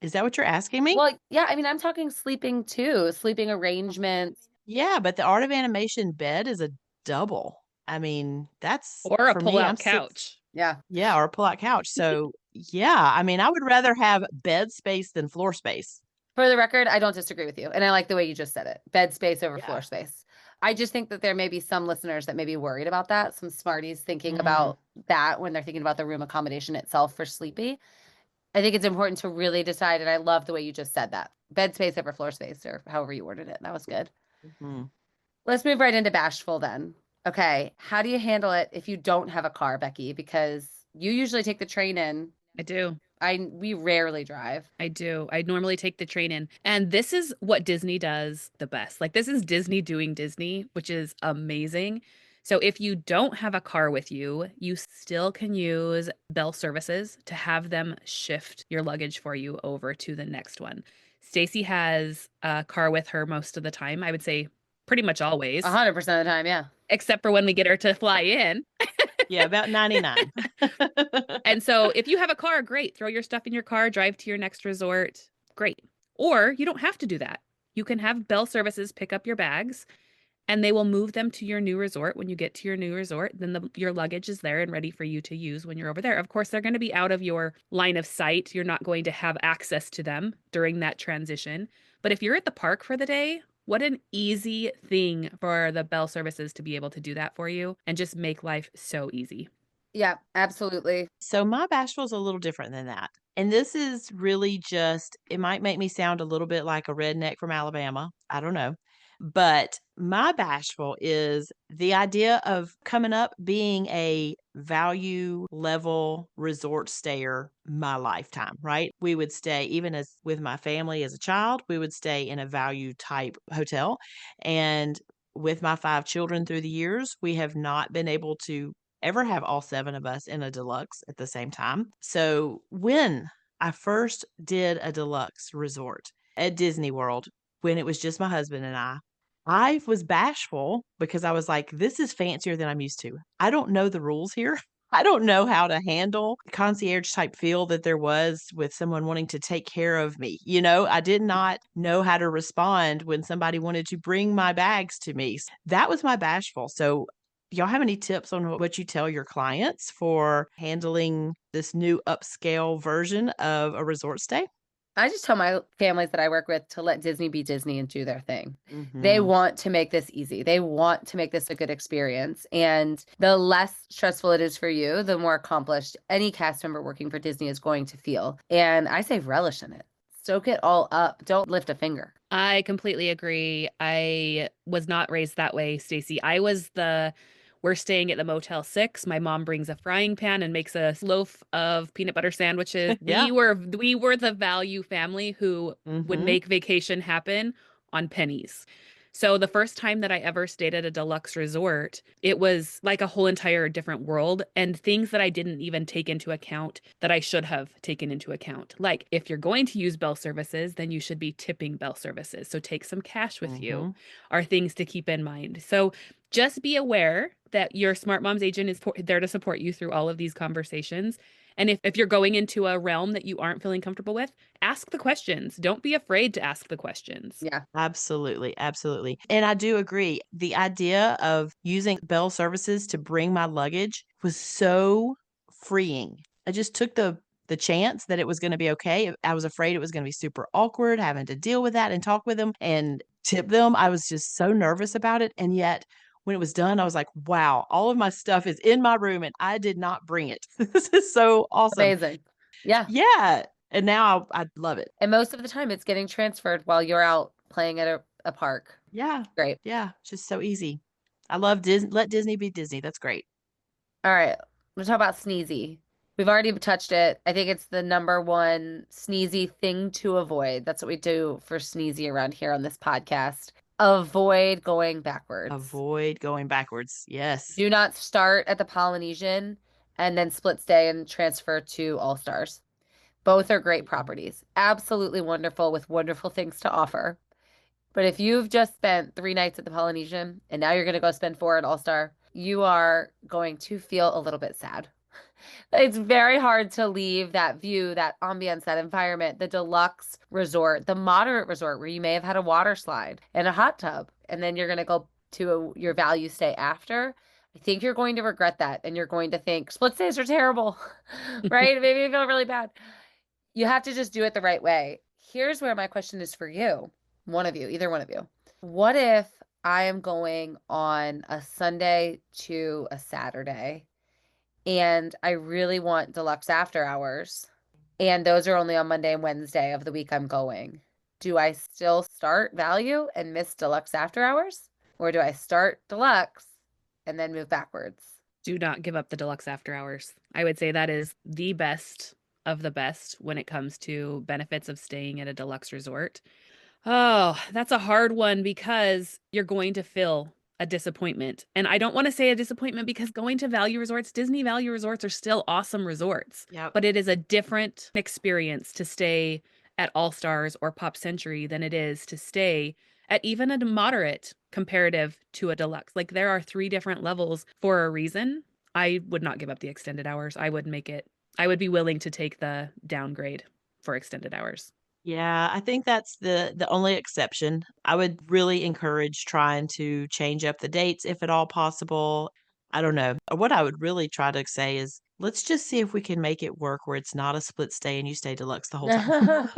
Is that what you're asking me? Well, yeah, I mean, I'm talking sleeping too, sleeping arrangements. Yeah, but the Art of Animation bed is a double. I mean, that's Or a for me, I'm pull-out 6. couch. Yeah. Yeah, or a pull-out couch. So, yeah, I mean, I would rather have bed space than floor space. For the record, I don't disagree with you. And I like the way you just said it. Bed space over Yeah. floor space. I just think that there may be some listeners that may be worried about that, some smarties thinking Mm. about that when they're thinking about the room accommodation itself for sleepy. I think it's important to really decide, and I love the way you just said that. Bed space over floor space, or however you worded it. That was good. Mhm. Let's move right into bashful then. Okay, how do you handle it if you don't have a car, Becky? Because you usually take the train in. I do. We rarely drive. I do. I normally take the train in. And this is what Disney does the best. Like, this is Disney doing Disney, which is amazing. So if you don't have a car with you, you still can use Bell Services to have them shift your luggage for you over to the next one. Stacy has a car with her most of the time. I would say pretty much always. 100% of the time, yeah. Except for when we get her to fly in. Yeah, about 99. And so if you have a car, great. Throw your stuff in your car, drive to your next resort. Great. Or you don't have to do that. You can have Bell Services pick up your bags and they will move them to your new resort. When you get to your new resort, then your luggage is there and ready for you to use when you're over there. Of course, they're going to be out of your line of sight. You're not going to have access to them during that transition. But if you're at the park for the day, what an easy thing for the Bell Services to be able to do that for you and just make life so easy. Yeah, absolutely. So my bashful is a little different than that. And this is really just, it might make me sound a little bit like a redneck from Alabama. I don't know. But my bashful is the idea of coming up being a value level resort stayer my lifetime, right? We would stay, even as with my family as a child, we would stay in a value type hotel. And with my 5 children through the years, we have not been able to ever have all 7 of us in a deluxe at the same time. So when I first did a deluxe resort at Disney World, when it was just my husband and I was bashful because I was like, this is fancier than I'm used to. I don't know the rules here. I don't know how to handle the concierge type feel that there was with someone wanting to take care of me. You know, I did not know how to respond when somebody wanted to bring my bags to me. That was my bashful. So y'all have any tips on what you tell your clients for handling this new upscale version of a resort stay? I just tell my families that I work with to let Disney be Disney and do their thing. They Mhm. want to make this easy. They want to make this a good experience. And the less stressful it is for you, the more accomplished any cast member working for Disney is going to feel. And I say relish in it. Soak it all up. Don't lift a finger. I completely agree. I was not raised that way, Stacy. We're staying at the Motel 6. My mom brings a frying pan and makes a loaf of peanut butter sandwiches. Yeah. We were the value family who would Mhm. make vacation happen on pennies. So the first time that I ever stayed at a deluxe resort, it was like a whole entire different world and things that I didn't even take into account that I should have taken into account. Like if you're going to use Bell Services, then you should be tipping Bell Services. So take some cash with you Mhm. are things to keep in mind. So just be aware that your Smart Moms agent is there to support you through all of these conversations. And if you're going into a realm that you aren't feeling comfortable with, ask the questions. Don't be afraid to ask the questions. Yeah. Absolutely, absolutely. And I do agree. The idea of using Bell Services to bring my luggage was so freeing. I just took the chance that it was going to be okay. I was afraid it was going to be super awkward having to deal with that and talk with them and tip them. I was just so nervous about it. And yet when it was done, I was like, wow, all of my stuff is in my room and I did not bring it. This is so awesome. Amazing. Yeah. Yeah. And now I love it. And most of the time it's getting transferred while you're out playing at a park. Yeah. Great. Yeah. It's just so easy. I love Disney. Let Disney be Disney. That's great. All right. Let's talk about sneezy. We've already touched it. I think it's the number one sneezy thing to avoid. That's what we do for sneezy around here on this podcast. Avoid going backwards. Avoid going backwards. Yes. Do not start at the Polynesian and then split stay and transfer to All Stars. Both are great properties. Absolutely wonderful with wonderful things to offer. But if you've just spent 3 nights at the Polynesian and now you're going to go spend 4 at All Star, you are going to feel a little bit sad. It's very hard to leave that view, that ambience, that environment, the deluxe resort, the moderate resort where you may have had a water slide and a hot tub, and then you're going to go to your value stay after. I think you're going to regret that, and you're going to think split stays are terrible, right? Maybe you feel really bad. You have to just do it the right way. Here's where my question is for you, one of you, either one of you. What if I am going on a Sunday to a Saturday and I really want deluxe after hours, and those are only on Monday and Wednesday of the week I'm going? Do I still start value and miss deluxe after hours? Or do I start deluxe and then move backwards? Do not give up the deluxe after hours. I would say that is the best of the best when it comes to benefits of staying at a deluxe resort. Oh, that's a hard one because you're going to feel a disappointment. And I don't want to say a disappointment because going to value resorts, Disney value resorts are still awesome resorts, Yep. but it is a different experience to stay at All Stars or Pop Century than it is to stay at even a moderate comparative to a deluxe. Like there are 3 different levels for a reason. I would not give up the extended hours. I would be willing to take the downgrade for extended hours. Yeah, I think that's the only exception. I would really encourage trying to change up the dates if at all possible. I don't know. What I would really try to say is, let's just see if we can make it work where it's not a split stay and you stay deluxe the whole time.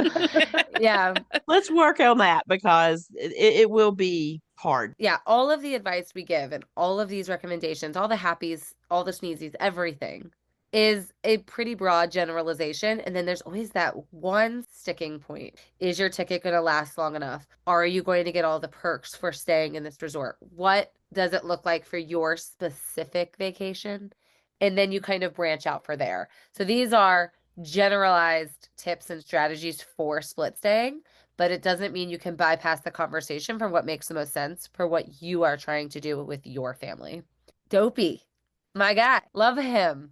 Yeah. Let's work on that because it will be hard. Yeah, all of the advice we give and all of these recommendations, all the happies, all the sneezies, everything is a pretty broad generalization. And then there's always that one sticking point. Is your ticket going to last long enough? Are you going to get all the perks for staying in this resort? What does it look like for your specific vacation? And then you kind of branch out for there. So these are generalized tips and strategies for split staying, but it doesn't mean you can bypass the conversation from what makes the most sense for what you are trying to do with your family. Dopey, my guy, love him.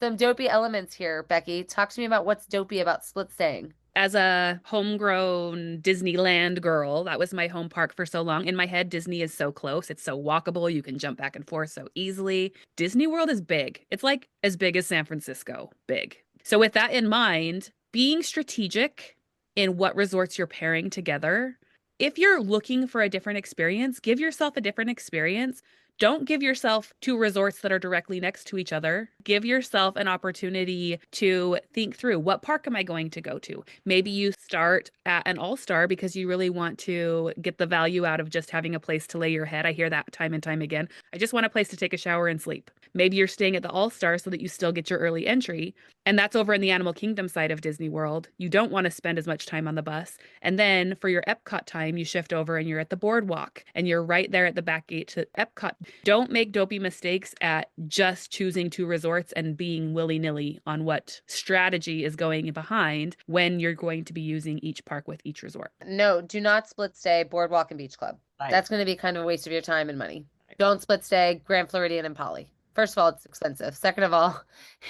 Some dopey elements here, Becky. Talk to me about what's dopey about split staying. As a homegrown Disneyland girl, that was my home park for so long. In my head, Disney is so close. It's so walkable. You can jump back and forth so easily. Disney World is big. It's like as big as San Francisco, big. So with that in mind, being strategic in what resorts you're pairing together. If you're looking for a different experience, give yourself a different experience. Don't give yourself 2 resorts that are directly next to each other. Give yourself an opportunity to think through, what park am I going to go to? Maybe you start at an All-Star because you really want to get the value out of just having a place to lay your head. I hear that time and time again. I just want a place to take a shower and sleep. Maybe you're staying at the All-Star so that you still get your early entry. And that's over in the Animal Kingdom side of Disney World. You don't want to spend as much time on the bus. And then for your Epcot time, you shift over and you're at the boardwalk and you're right there at the back gate to Epcot. Don't make dopey mistakes at just choosing 2 resorts and being willy-nilly on what strategy is going behind when you're going to be using each park with each resort. No, do not split stay Boardwalk and Beach Club. Right. That's going to be kind of a waste of your time and money. Don't split stay Grand Floridian and Poly. First of all, it's expensive. Second of all,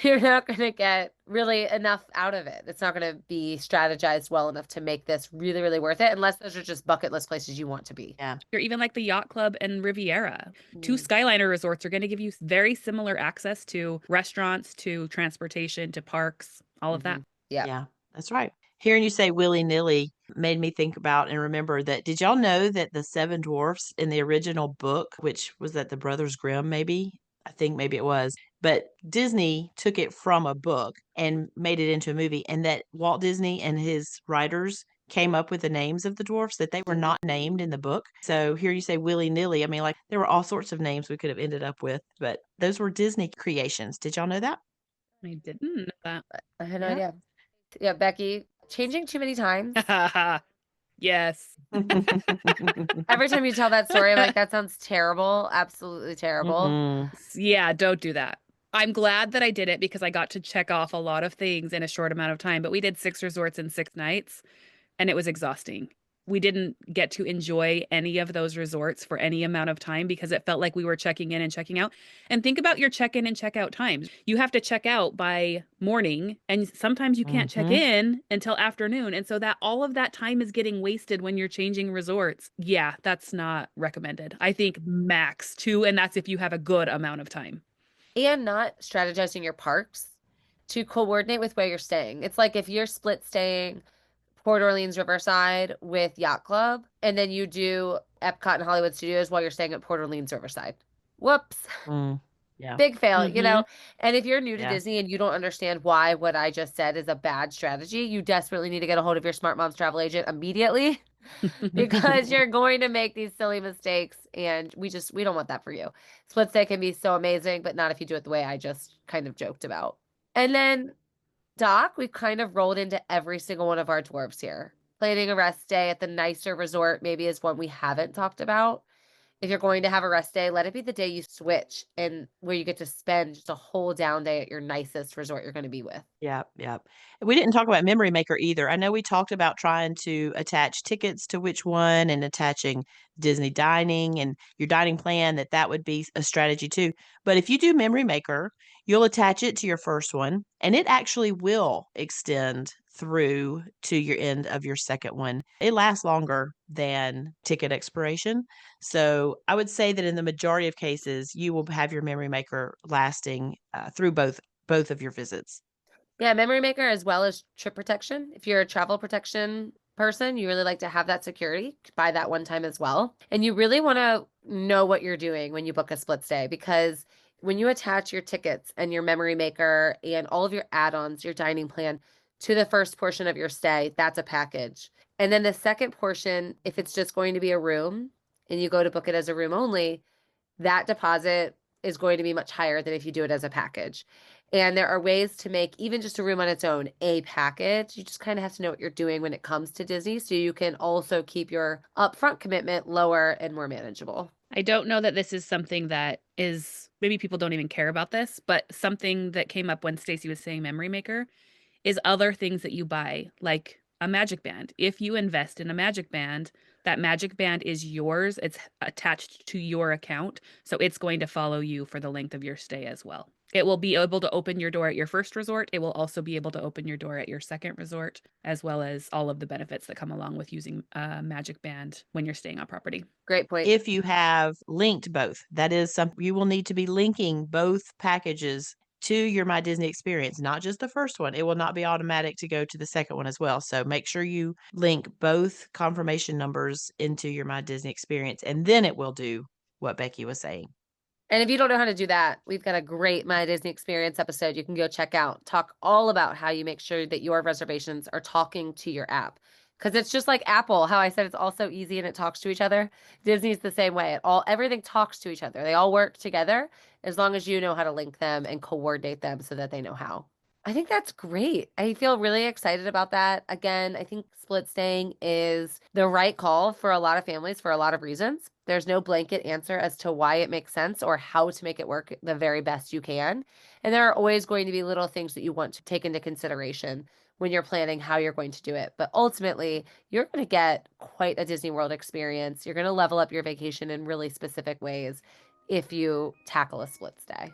you're not going to get really enough out of it. It's not going to be strategized well enough to make this really, really worth it, unless those are just bucket list places you want to be. Yeah. You're even like the Yacht Club and Riviera. 2 Mm. Skyliner resorts are going to give you very similar access to restaurants, to transportation, to parks, all of that. Yeah. Yeah, that's right. Hearing you say willy-nilly made me think about and remember that did y'all know that the 7 dwarfs in the original book, which was that the Brothers Grimm maybe? I think maybe it was. But Disney took it from a book and made it into a movie, and that Walt Disney and his writers came up with the names of the dwarfs that they were not named in the book. So here you say willy-nilly. I mean, like there were all sorts of names we could have ended up with, but those were Disney creations. Did y'all know that? I didn't know that. I had no Yeah. idea. Yeah, Becky, changing too many times. Yes. Every time you tell that story, I'm like, that sounds terrible. Absolutely terrible. Mhm. Yeah, don't do that. I'm glad that I did it because I got to check off a lot of things in a short amount of time, but we did 6 resorts in 6 nights and it was exhausting. We didn't get to enjoy any of those resorts for any amount of time because it felt like we were checking in and checking out. And think about your check-in and check-out times. You have to check out by morning, and sometimes you can't check Mhm. in until afternoon. And so that all of that time is getting wasted when you're changing resorts. Yeah, that's not recommended. I think max 2, and that's if you have a good amount of time. And not strategizing your parks to coordinate with where you're staying. It's like if you're split staying Port Orleans Riverside with Yacht Club, and then you do Epcot and Hollywood Studios while you're staying at Port Orleans Riverside. Whoops. Mm. Yeah. Big fail, you know? And if you're new to Yeah. Disney and you don't understand why what I just said is a bad strategy, you desperately need to get a hold of your Smart Moms travel agent immediately because you're going to make these silly mistakes and we don't want that for you. Split stay can be so amazing, but not if you do it the way I just kind of joked about. And then Doc, we've kind of rolled into every single one of our dwarves here. Planning a rest day at the nicer resort maybe is one we haven't talked about. If you're going to have a rest day, let it be the day you switch and where you get to spend just a whole down day at your nicest resort you're going to be with. Yep, yep. We didn't talk about Memory Maker either. I know we talked about trying to attach tickets to which one and attaching Disney dining and your dining plan, that would be a strategy too. But if you do Memory Maker, you'll attach it to your first one, and it actually will extend through to your end of your second one. It lasts longer than ticket expiration. So I would say that in the majority of cases, you will have your Memory Maker lasting through both of your visits. Yeah, Memory Maker as well as trip protection. If you're a travel protection person, you really like to have that security, buy that one time as well. And you really want to know what you're doing when you book a split stay, because when you attach your tickets and your Memory Maker and all of your add-ons, your dining plan to the first portion of your stay, that's a package. And then the second portion, if it's just going to be a room and you go to book it as a room only, that deposit is going to be much higher than if you do it as a package. And there are ways to make even just a room on its own a package. You just kind of have to know what you're doing when it comes to Disney, so you can also keep your upfront commitment lower and more manageable. I don't know that this is something that is, maybe people don't even care about this, but something that came up when Stacy was saying Memory Maker is other things that you buy, like a magic band. If you invest in a magic band, that magic band is yours. It's attached to your account, so it's going to follow you for the length of your stay as well. It will be able to open your door at your first resort. It will also be able to open your door at your second resort, as well as all of the benefits that come along with using a magic band when you're staying on property. Great point. If you have linked both, that is something you will need to be linking both packages to your My Disney experience, not just the first one. It will not be automatic to go to the second one as well. So make sure you link both confirmation numbers into your My Disney experience, and then it will do what Becky was saying. And if you don't know how to do that, we've got a great My Disney Experience episode you can go check out. Talk all about how you make sure that your reservations are talking to your app. Because it's just like Apple, how I said it's all so easy and it talks to each other. Disney's the same way. Everything talks to each other. They all work together as long as you know how to link them and coordinate them so that they know how. I think that's great. I feel really excited about that. Again, I think split staying is the right call for a lot of families for a lot of reasons. There's no blanket answer as to why it makes sense or how to make it work the very best you can. And there are always going to be little things that you want to take into consideration when you're planning how you're going to do it. But ultimately, you're going to get quite a Disney World experience. You're going to level up your vacation in really specific ways if you tackle a split stay.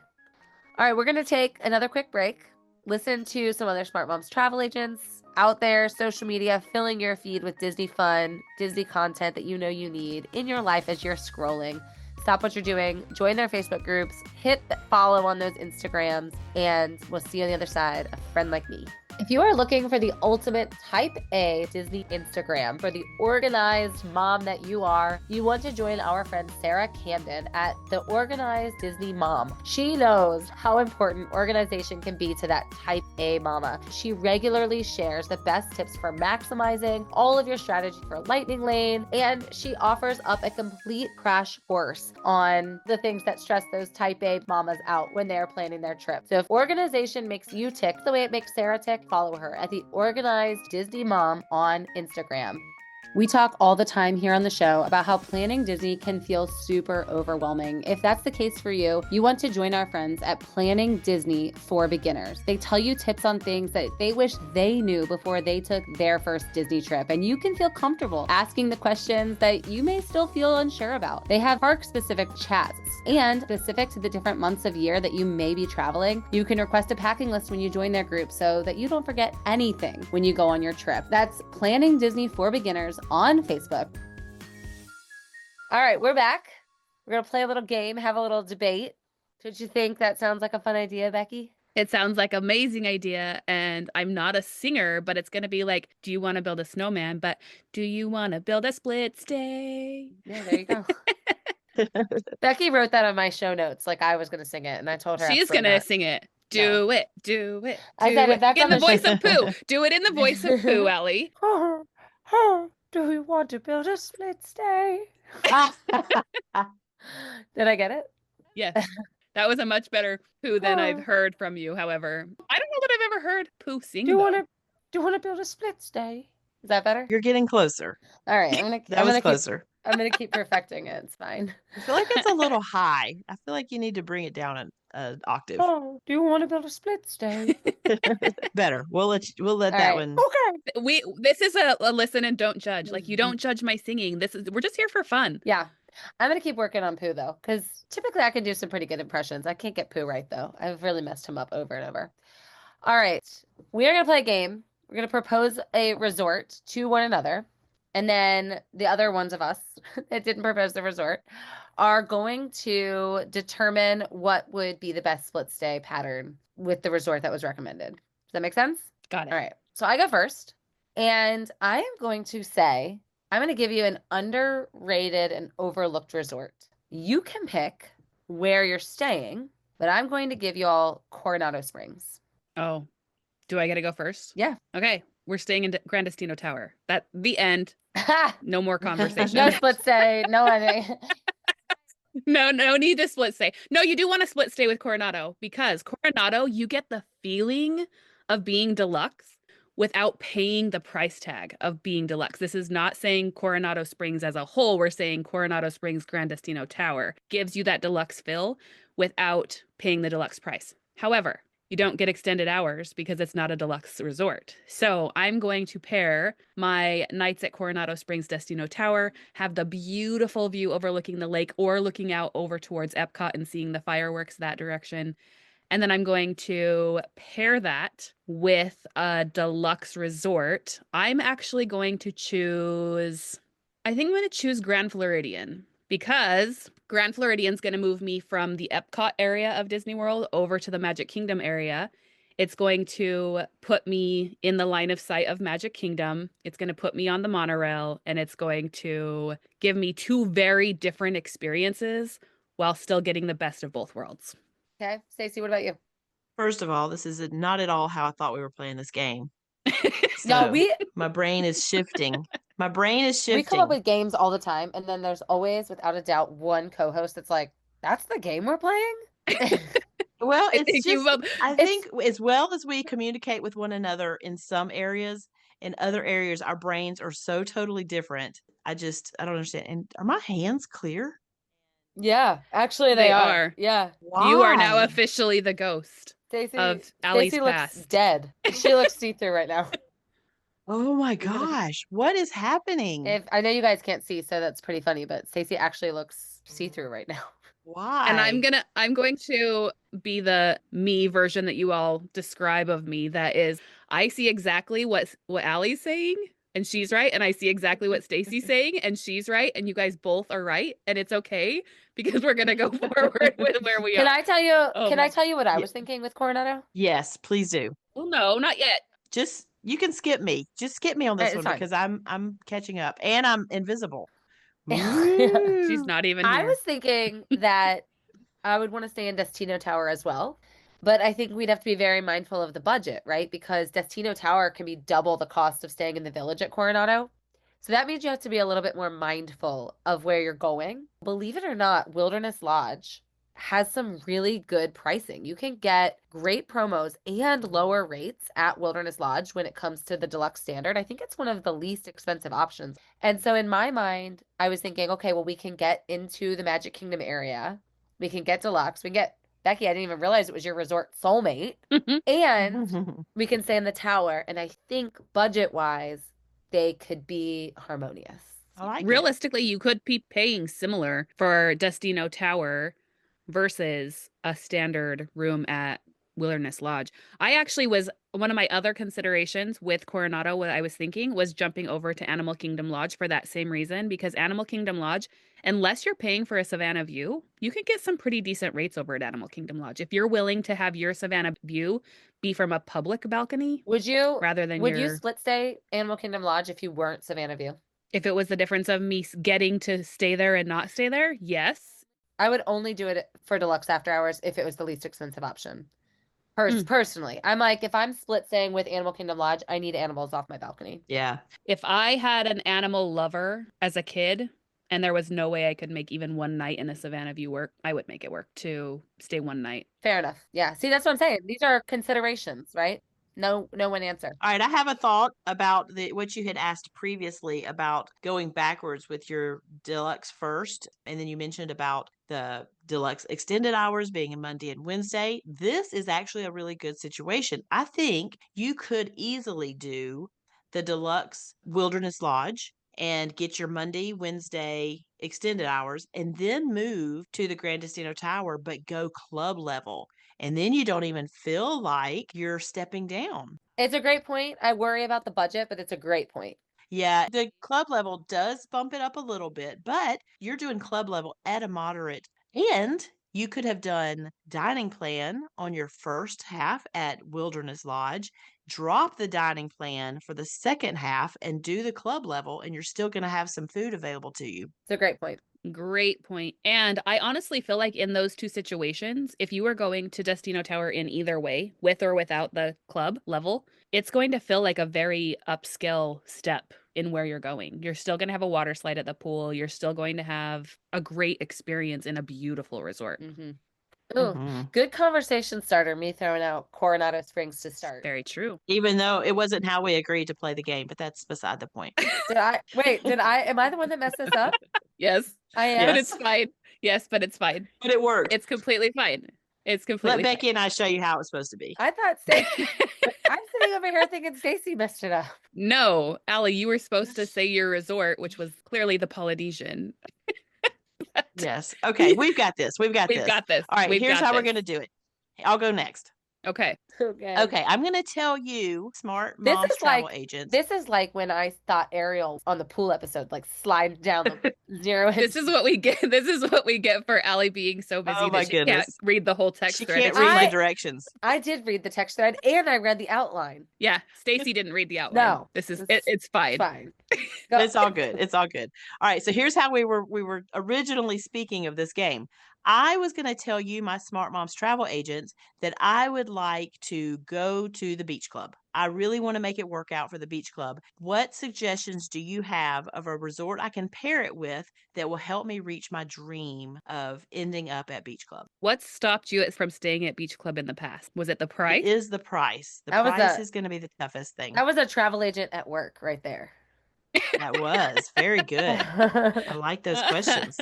All right, we're going to take another quick break. Listen to some other Smart Moms travel agents out there, social media, filling your feed with Disney fun, Disney content that you know you need in your life as you're scrolling. Stop what you're doing, join their Facebook groups, hit follow on those Instagrams, and we'll see you on the other side, a friend like me. If you are looking for the ultimate type A Disney Instagram for the organized mom that you are, you want to join our friend Sarah Camden at the Organized Disney Mom. She knows how important organization can be to that type A mama. She regularly shares the best tips for maximizing all of your strategy for Lightning Lane, and she offers up a complete crash course on the things that stress those type A mamas out when they're planning their trip. So if organization makes you tick the way it makes Sarah tick, follow her at the Organized Disney Mom on Instagram. We talk all the time here on the show about how planning Disney can feel super overwhelming. If that's the case for you, you want to join our friends at Planning Disney for Beginners. They tell you tips on things that they wish they knew before they took their first Disney trip, and you can feel comfortable asking the questions that you may still feel unsure about. They have park-specific chats, and specific to the different months of year that you may be traveling, you can request a packing list when you join their group so that you don't forget anything when you go on your trip. That's Planning Disney for Beginners on Facebook. All right, we're back. We're going to play a little game, have a little debate. Don't you think that sounds like a fun idea, Becky? It sounds like an amazing idea, and I'm not a singer, but it's going to be like, do you want to build a snowman? But do you want to build a split stay? Yeah, there you go. Becky wrote that on my show notes like I was going to sing it, and I told her She is going to sing it. Do it, do it. I said if that's in the voice of Pooh. Do it in the voice of Pooh, Ellie. Do we want to build a split stay? Did I get it? Yes. That was a much better Pooh than I've heard from you, however. I don't know that I've ever heard Pooh sing. Do you want to build a split stay? Is that better? You're getting closer. All right. That was closer. I'm going to keep perfecting it. It's fine. I feel like it's a little high. I feel like you need to bring it down octave. Oh, do you want to build a split stay? Better. We'll let All that right. one. Okay. This is a listen and don't judge. Like, you don't judge my singing. We're just here for fun. Yeah. I'm going to keep working on Pooh, though, because typically I can do some pretty good impressions. I can't get Pooh right, though. I've really messed him up over and over. All right. We are going to play a game. We're going to propose a resort to one another. And then the other ones of us that didn't propose the resort are going to determine what would be the best split stay pattern with the resort that was recommended. Does that make sense? Got it. All right. So I go first. And I am going to say, I'm going to give you an underrated and overlooked resort. You can pick where you're staying, but I'm going to give you all Coronado Springs. Oh, do I get to go first? Yeah. Okay. We're staying in Gran Destino Tower. The end. No more conversation. No split stay. No anything. No need to split stay. No, you do want to split stay with Coronado, because Coronado, you get the feeling of being deluxe without paying the price tag of being deluxe. This is not saying Coronado Springs as a whole. We're saying Coronado Springs Gran Destino Tower gives you that deluxe feel without paying the deluxe price. However, you don't get extended hours because it's not a deluxe resort. So I'm going to pair my nights at Coronado Springs Destino Tower, have the beautiful view overlooking the lake or looking out over towards Epcot and seeing the fireworks that direction. And then I'm going to pair that with a deluxe resort. I'm actually going to choose, I think I'm going to choose Grand Floridian, because Grand Floridian's going to move me from the Epcot area of Disney World over to the Magic Kingdom area. It's going to put me in the line of sight of Magic Kingdom. It's going to put me on the monorail, and it's going to give me two very different experiences while still getting the best of both worlds. Okay. Stacy, what about you? First of all, this is not at all how I thought we were playing this game. No, my brain is shifting. My brain is shifting. We come up with games all the time, and then there's always, without a doubt, one co-host that's like, "That's the game we're playing." Well, it's just, I think as well as we communicate with one another in some areas, in other areas, our brains are so totally different. I don't understand. And are my hands clear? Yeah, actually they are. Yeah. Why? You are now officially the ghost of Allie's Stacy past. looks dead. She looks see-through right now. Oh my gosh, what is happening? I know you guys can't see, so that's pretty funny, but Stacy actually looks see-through right now. Why? And I'm going to be the me version that you all describe of me. That is, I see exactly what Allie's saying, and she's right, and I see exactly what Stacy's saying, and she's right, and you guys both are right, and it's okay because we're gonna go forward with where we are. Can I tell you what I was thinking with Coronado? Yes, please do. Well, no, not yet. You can skip me. Just skip me on this one, fine. because I'm catching up and I'm invisible. She's not even here. I was thinking that I would want to stay in Destino Tower as well, but I think we'd have to be very mindful of the budget, right? Because Destino Tower can be double the cost of staying in the village at Coronado. So that means you have to be a little bit more mindful of where you're going. Believe it or not, Wilderness Lodge has some really good pricing. You can get great promos and lower rates at Wilderness Lodge when it comes to the deluxe standard. I think it's one of the least expensive options. And so in my mind, I was thinking, okay, well, we can get into the Magic Kingdom area. We can get deluxe. We can get Becky, I didn't even realize it was your resort soulmate. And we can stay in the tower. And I think budget-wise, they could be harmonious. Realistically, you could be paying similar for Destino Tower versus a standard room at Wilderness Lodge. I actually one of my other considerations with Coronado, what I was thinking was jumping over to Animal Kingdom Lodge for that same reason, because Animal Kingdom Lodge, unless you're paying for a Savannah view, you can get some pretty decent rates over at Animal Kingdom Lodge. If you're willing to have your Savannah view be from a public balcony, would you split stay Animal Kingdom Lodge if you weren't Savannah view? If it was the difference of me getting to stay there and not stay there, yes. I would only do it for deluxe after hours if it was the least expensive option. Personally, I'm like, if I'm split staying with Animal Kingdom Lodge, I need animals off my balcony. Yeah. If I had an animal lover as a kid and there was no way I could make even one night in the Savannah view work, I would make it work to stay one night. Fair enough. Yeah. See, that's what I'm saying. These are considerations, right? No one answer. All right, I have a thought about what you had asked previously about going backwards with your deluxe first, and then you mentioned about the deluxe extended hours being a Monday and Wednesday, this is actually a really good situation. I think you could easily do the deluxe Wilderness Lodge and get your Monday, Wednesday extended hours, and then move to the Grand Destino Tower, but go club level. And then you don't even feel like you're stepping down. It's a great point. I worry about the budget, but it's a great point. Yeah, the club level does bump it up a little bit, but you're doing club level at a moderate. And you could have done dining plan on your first half at Wilderness Lodge, drop the dining plan for the second half and do the club level, and you're still going to have some food available to you. It's a great point. Great point. And I honestly feel like in those two situations, if you are going to Destino Tower in either way, with or without the club level, it's going to feel like a very upscale step in where you're going. You're still going to have a water slide at the pool. You're still going to have a great experience in a beautiful resort. Mm-hmm. Ooh, good conversation starter, me throwing out Coronado Springs to start. Very true. Even though it wasn't how we agreed to play the game, but that's beside the point. Am I the one that messed this up? Yes. I am. But it's fine. Yes, but it's fine. But it worked. It's completely fine. It's completely Let Becky and I show you how it's supposed to be. I thought Stacy. I'm sitting over here thinking Stacy messed it up. No, Allie, you were supposed to say your resort, which was clearly the Polynesian. Yes. Okay. We've got this. We've got this. All right. Here's how we're going to do it. I'll go next. Okay. Okay. I'm going to tell you, Smart Moms Travel Agents. This is like when I thought Ariel on the pool episode, like slide down the zero. This is what we get. This is what we get for Allie being so busy that she can't read the whole text thread. She can't read my directions. I did read the text thread and I read the outline. Yeah. Stacy didn't read the outline. No. It's fine. Fine. It's all good. It's all good. All right. So here's how we were originally speaking of this game. I was going to tell you, my Smart Moms Travel Agents, that I would like to go to the beach club. I really want to make it work out for the beach club. What suggestions do you have of a resort I can pair it with that will help me reach my dream of ending up at beach club? What stopped you from staying at beach club in the past? Was it the price? It is the price. The price is going to be the toughest thing. I was a travel agent at work right there. That was very good. I like those questions.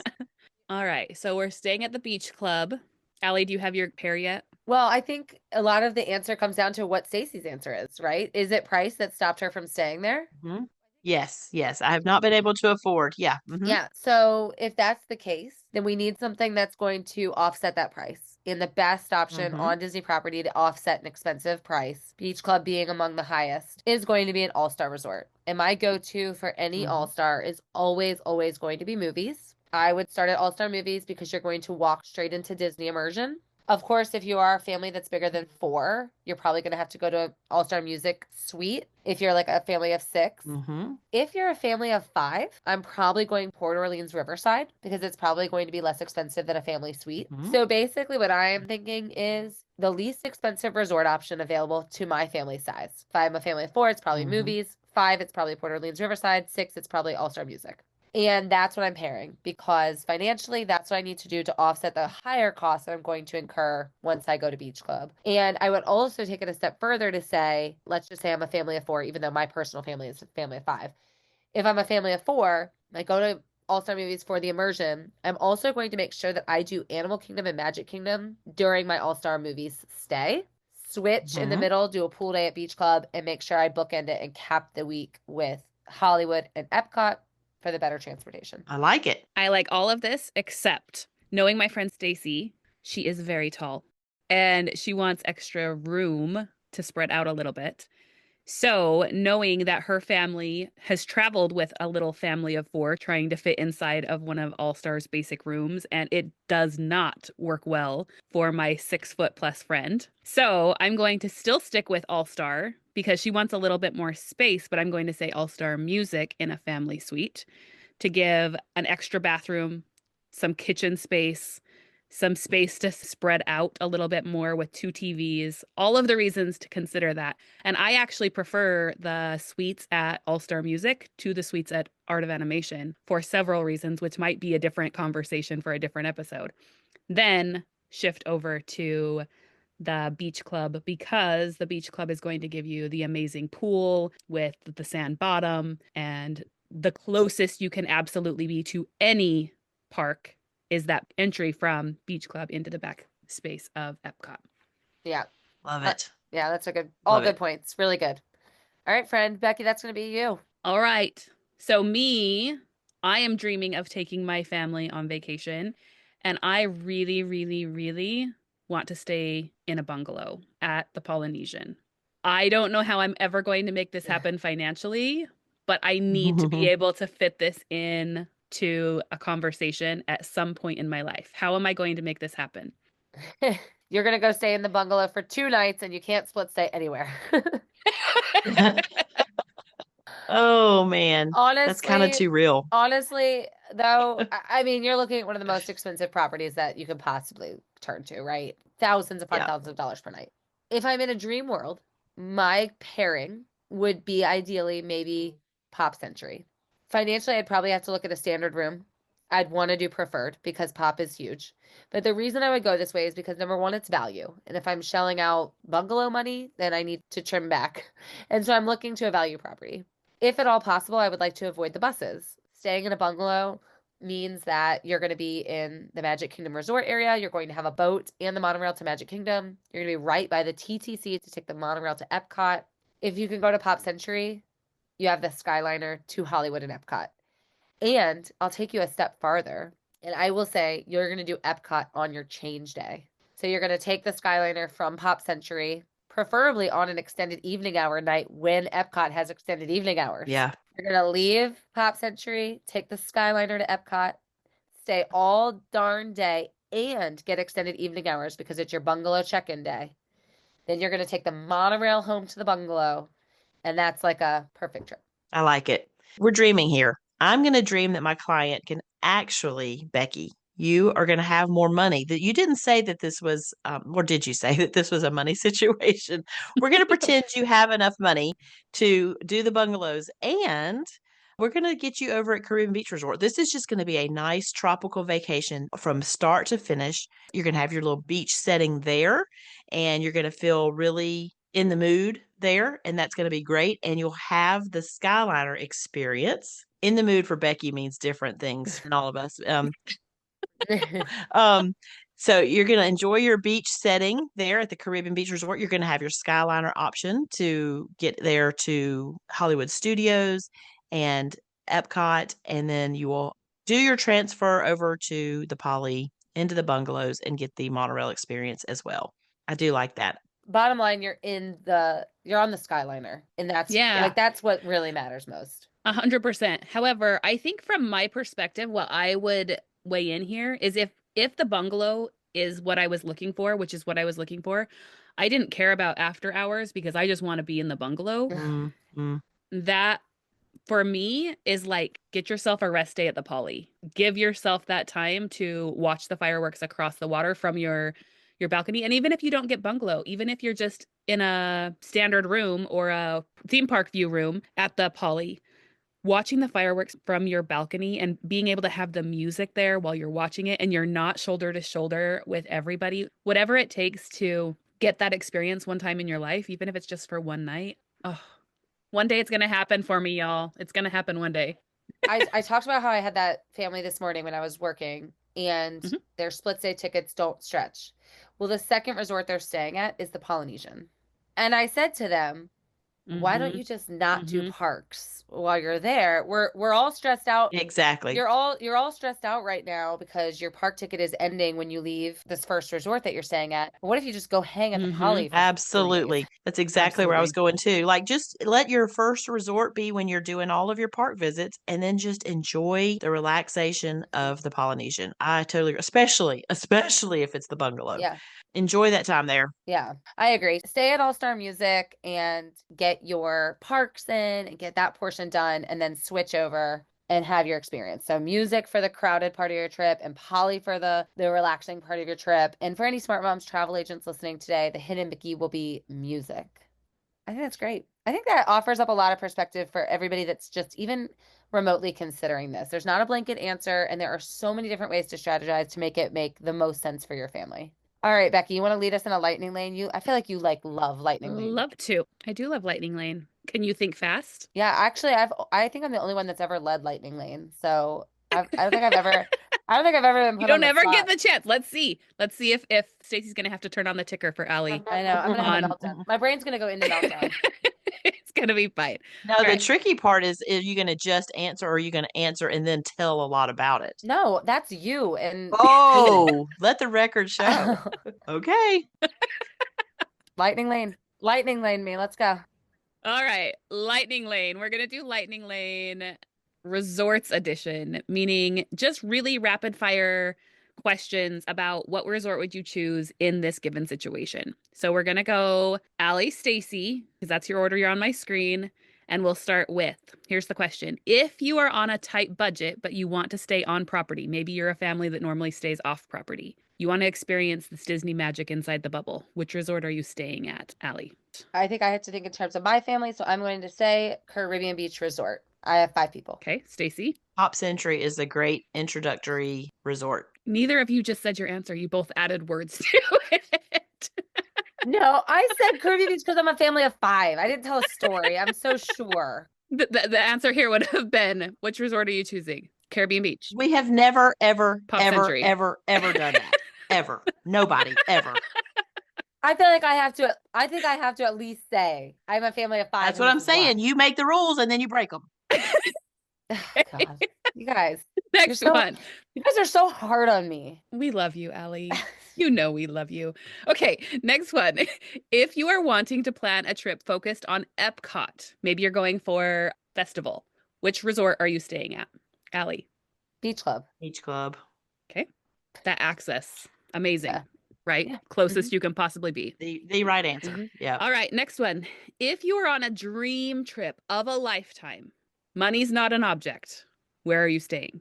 All right. So we're staying at the beach club. Allie, do you have your pair yet? Well, I think a lot of the answer comes down to what Stacy's answer is, right? Is it price that stopped her from staying there? Mm-hmm. Yes. I have not been able to afford. Yeah. Mm-hmm. Yeah. So if that's the case, then we need something that's going to offset that price. And the best option on Disney property to offset an expensive price, beach club being among the highest, is going to be an all-star resort. And my go-to for any all-star is always, always going to be movies. I would start at All-Star Movies because you're going to walk straight into Disney immersion. Of course, if you are a family that's bigger than 4, you're probably going to have to go to All-Star Music Suite. If you're like a family of 6. If you're a family of 5, I'm probably going Port Orleans Riverside because it's probably going to be less expensive than a family suite. So basically what I am thinking is the least expensive resort option available to my family size. If I'm a family of 4, it's probably movies. 5, it's probably Port Orleans Riverside. 6, it's probably All-Star Music. And that's what I'm pairing because financially, that's what I need to do to offset the higher costs that I'm going to incur once I go to beach club. And I would also take it a step further to say, let's just say I'm a family of 4, even though my personal family is a family of 5. If I'm a family of 4, I go to All-Star Movies for the immersion. I'm also going to make sure that I do Animal Kingdom and Magic Kingdom during my All-Star Movies stay. Switch in the middle, do a pool day at beach club, and make sure I bookend it and cap the week with Hollywood and Epcot for the better transportation. I like it. I like all of this, except knowing my friend Stacy, she is very tall and she wants extra room to spread out a little bit. So knowing that her family has traveled with a little family of 4 trying to fit inside of one of All-Star's basic rooms, and it does not work well for my 6-foot+ friend. So I'm going to still stick with All-Star because she wants a little bit more space, but I'm going to say All-Star Music in a family suite to give an extra bathroom, some kitchen space, some space to spread out a little bit more with 2 TVs, all of the reasons to consider that. And I actually prefer the suites at All-Star Music to the suites at Art of Animation for several reasons, which might be a different conversation for a different episode. Then shift over to the beach club because the beach club is going to give you the amazing pool with the sand bottom and the closest you can absolutely be to any park is that entry from Beach Club into the back space of Epcot. Yeah. Love it. Yeah, that's all Love good it. points. Really good. All right, friend. Becky, that's going to be you. All right. So I am dreaming of taking my family on vacation, and I really, really, really want to stay in a bungalow at the Polynesian. I don't know how I'm ever going to make this happen financially, but I need to be able to fit this in to a conversation at some point in my life. How am I going to make this happen? You're going to go stay in the bungalow for 2 nights and you can't split stay anywhere. Oh man, that's kind of Honestly, too real. honestly, though, I mean, you're looking at one of the most expensive properties that you could possibly turn to, right? Thousands upon Yeah. thousands of dollars per night. If I'm in a dream world, my pairing would be ideally maybe Pop Century. Financially, I'd probably have to look at a standard room. I'd want to do preferred because Pop is huge. But the reason I would go this way is because number one, it's value. And if I'm shelling out bungalow money, then I need to trim back. And so I'm looking to a value property. If at all possible, I would like to avoid the buses. Staying in a bungalow means that you're going to be in the Magic Kingdom Resort area. You're going to have a boat and the monorail to Magic Kingdom. You're going to be right by the TTC to take the monorail to Epcot. If you can go to Pop Century, you have the Skyliner to Hollywood and Epcot. And I'll take you a step farther, and I will say you're going to do Epcot on your change day. So you're going to take the Skyliner from Pop Century, preferably on an extended evening hour night when Epcot has extended evening hours. Yeah. You're going to leave Pop Century, take the Skyliner to Epcot, stay all darn day, and get extended evening hours because it's your bungalow check-in day. Then you're going to take the monorail home to the bungalow, and that's like a perfect trip. I like it. We're dreaming here. I'm going to dream that my client can actually, Becky, you are going to have more money. That you didn't say that this was, or did you say that this was a money situation? We're going to pretend you have enough money to do the bungalows, and we're going to get you over at Caribbean Beach Resort. This is just going to be a nice tropical vacation from start to finish. You're going to have your little beach setting there, and you're going to feel really in the mood there, and that's going to be great. And you'll have the Skyliner experience. In the mood for Becky means different things than all of us. Um, so you're going to enjoy your beach setting there at the Caribbean Beach Resort. You're going to have your Skyliner option to get there to Hollywood Studios and Epcot, and then you will do your transfer over to the Poly into the bungalows and get the monorail experience as well. I do like that. Bottom line, you're on the Skyliner, and that's what really matters most. 100%. However, I think from my perspective, what I would weigh in here is if the bungalow is what I was looking for, which is what I was looking for, I didn't care about after hours because I just want to be in the bungalow. Mm-hmm. That for me is like, get yourself a rest day at the Poly. Give yourself that time to watch the fireworks across the water from your balcony. And even if you don't get bungalow, even if you're just in a standard room or a theme park view room at the Poly, watching the fireworks from your balcony and being able to have the music there while you're watching it and you're not shoulder to shoulder with everybody, whatever it takes to get that experience one time in your life, even if it's just for one night. Oh, one day it's going to happen for me, y'all. It's going to happen one day. I talked about how I had that family this morning when I was working, and their split stay tickets don't stretch. Well, the second resort they're staying at is the Polynesian. And I said to them, why don't you just not do parks while you're there? We're all stressed out. Exactly. You're all stressed out right now because your park ticket is ending when you leave this first resort that you're staying at. What if you just go hang at the Poly for 3 days? Absolutely. That's exactly where I was going too. Like, just let your first resort be when you're doing all of your park visits, and then just enjoy the relaxation of the Polynesian. I totally, especially if it's the bungalow. Yeah. Enjoy that time there. Yeah, I agree. Stay at All Star Music and get your parks in and get that portion done, and then switch over and have your experience. So music for the crowded part of your trip, and Poly for the relaxing part of your trip. And for any Smart Moms travel agents listening today, the hidden Mickey will be music. I think that's great. I think that offers up a lot of perspective for everybody that's just even remotely considering this. There's not a blanket answer, and there are so many different ways to strategize to make it make the most sense for your family. All right, Becky, you want to lead us in a lightning lane? I feel like you love lightning lane. Love to. I do love lightning lane. Can you think fast? Yeah, actually, I think I'm the only one that's ever led lightning lane. So I don't think I've ever I don't think I've ever been You put don't on the ever get spot. the chance. Let's see. Let's see if Stacy's gonna have to turn on the ticker for Allie. I know. I'm gonna have a On- meltdown. My brain's gonna go into meltdown. It's gonna be fine. No, All the right. tricky part is you going to just answer or are you going to answer and then tell a lot about it? No, that's you. And Oh, let the record show. Okay. Lightning lane. Lightning lane me. Let's go. All right, Lightning Lane. We're gonna do Lightning Lane Resorts Edition, meaning just really rapid fire questions about what resort would you choose in this given situation. So we're gonna go Allie, Stacy, because that's your order. You're on my screen. And we'll start with, here's the question. If you are on a tight budget, but you want to stay on property, maybe you're a family that normally stays off property. You want to experience this Disney magic inside the bubble. Which resort are you staying at, Allie? I think I have to think in terms of my family, so I'm going to say Caribbean Beach Resort. I have 5 people. Okay, Stacy. Hop Century is a great introductory resort. Neither of you just said your answer. You both added words to it. No, I said Caribbean Beach because I'm a family of 5. I didn't tell a story. I'm so sure. The answer here would have been, which resort are you choosing? Caribbean Beach. We have never, ever, Pop ever, Century. ever, ever done that. Ever. Nobody, ever. I feel like I think I have to at least say I'm a family of 5. That's and what I'm this is why. saying. You make the rules and then you break them. God, you guys. Next so- one. You guys are so hard on me. We love you, Allie. You know we love you. Okay, next one. If you are wanting to plan a trip focused on Epcot, maybe you're going for festival, which resort are you staying at? Allie. Beach Club. Beach Club. Okay. That access. Amazing. Yeah. Right? Yeah. Closest you can possibly be. The right answer. Mhm. Yeah. All right, next one. If you are on a dream trip of a lifetime, money's not an object, where are you staying?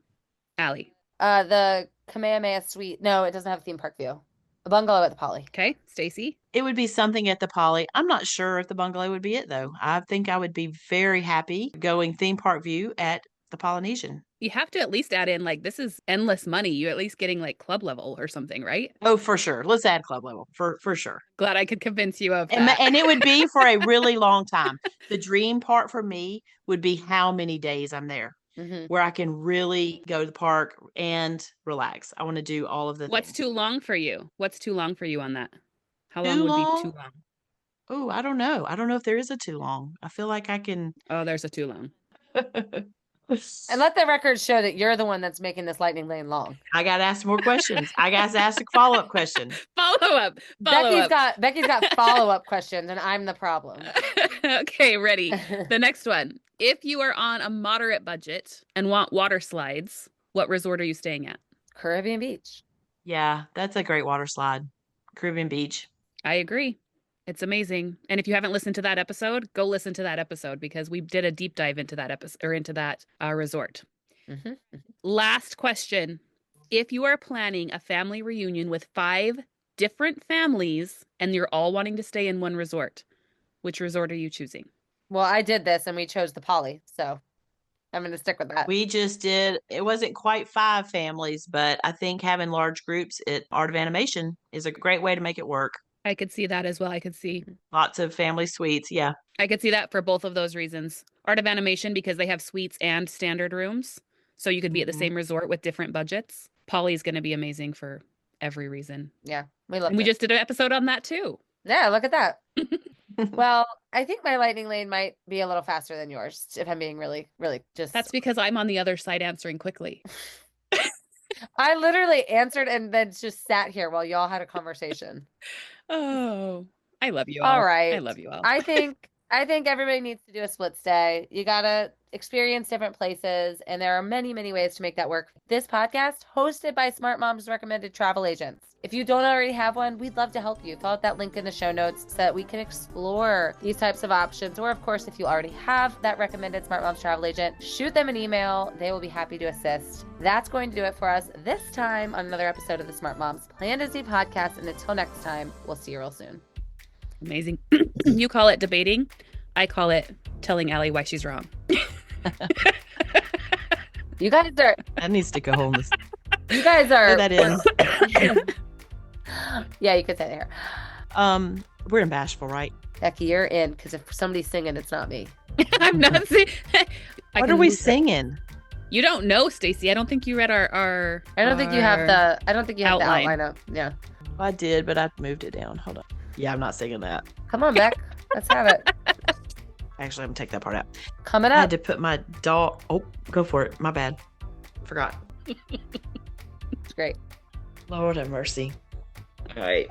Allie. The Kamehameha Suite. No, it doesn't have theme park view. A bungalow at the Poly. Okay, Stacy. It would be something at the Poly. I'm not sure if the bungalow would be it though. I think I would be very happy going theme park view at the Polynesian. You have to at least add in like this is endless money. You're at least getting like club level or something, right? Oh, for sure. Let's add club level for sure. Glad I could convince you of And, that. and it would be for a really long time. The dream part for me would be how many days I'm there, Mm-hmm. where I can really go to the park and relax. I want to do all of the What's things. too long for you? What's too long for you on that? How Too long would long? be too long? Oh, I don't know. I don't know if there is a too long. I feel like I can. Oh, there's a too long. And let the record show that you're the one that's making this lightning lane long. I got to ask more questions. I got to ask a follow-up question. Follow up. Becky's got follow-up questions, and I'm the problem. Okay, ready. The next one. If you are on a moderate budget and want water slides, what resort are you staying at? Caribbean Beach. Yeah, that's a great water slide. Caribbean Beach. I agree. It's amazing. And if you haven't listened to that episode, go listen to that episode because we did a deep dive into that episode or into that resort. Mm-hmm. Last question. If you are planning a family reunion with 5 different families and you're all wanting to stay in one resort, which resort are you choosing? Well, I did this, and we chose the Poly, so I'm going to stick with that. We just did, it wasn't quite 5 families, but I think having large groups at Art of Animation is a great way to make it work. I could see that as well. I could see family suites. Yeah. I could see that for both of those reasons. Art of Animation because they have suites and standard rooms. So you could be at the Mhm. same resort with different budgets. Poly's going to be amazing for every reason. Yeah, we love And we it. just did an episode on that too. Yeah, look at that. Well, I think my lightning lane might be a little faster than yours, if I'm being really, really just. That's because I'm on the other side answering quickly. I literally answered and then just sat here while y'all had a conversation. Oh, I love you all. All right. I love you all. I think everybody needs to do a split stay. You gotta experience different places, and there are many, many ways to make that work. This podcast, hosted by Smart Moms Recommended Travel Agents. If you don't already have one, we'd love to help you. Fill out that link in the show notes so that we can explore these types of options. Or, of course, if you already have that recommended Smart Moms Travel Agent, shoot them an email. They will be happy to assist. That's going to do it for us this time on another episode of the Smart Moms Plan Disney podcast. And until next time, we'll see you real soon. Amazing. You call it debating. I call it telling Allie why she's wrong. You guys are. That needs to go home. You guys are. Put that in. Yeah, you could say there. We're in Bashful, right? Becky, you're in because if somebody's singing, it's not me. I'm not saying. What are we singing? You don't know, Stacy. I don't think you read our I don't think you have the outline. outline up. Yeah. I did, but I moved it down. Hold on. Yeah, I'm not singing that. Come on, Beck. Let's have it. Actually, I'm gonna take that part out. Coming I up. had to put my dog. Oh, go for it. My bad. Forgot. It's great. Lord have mercy. All right.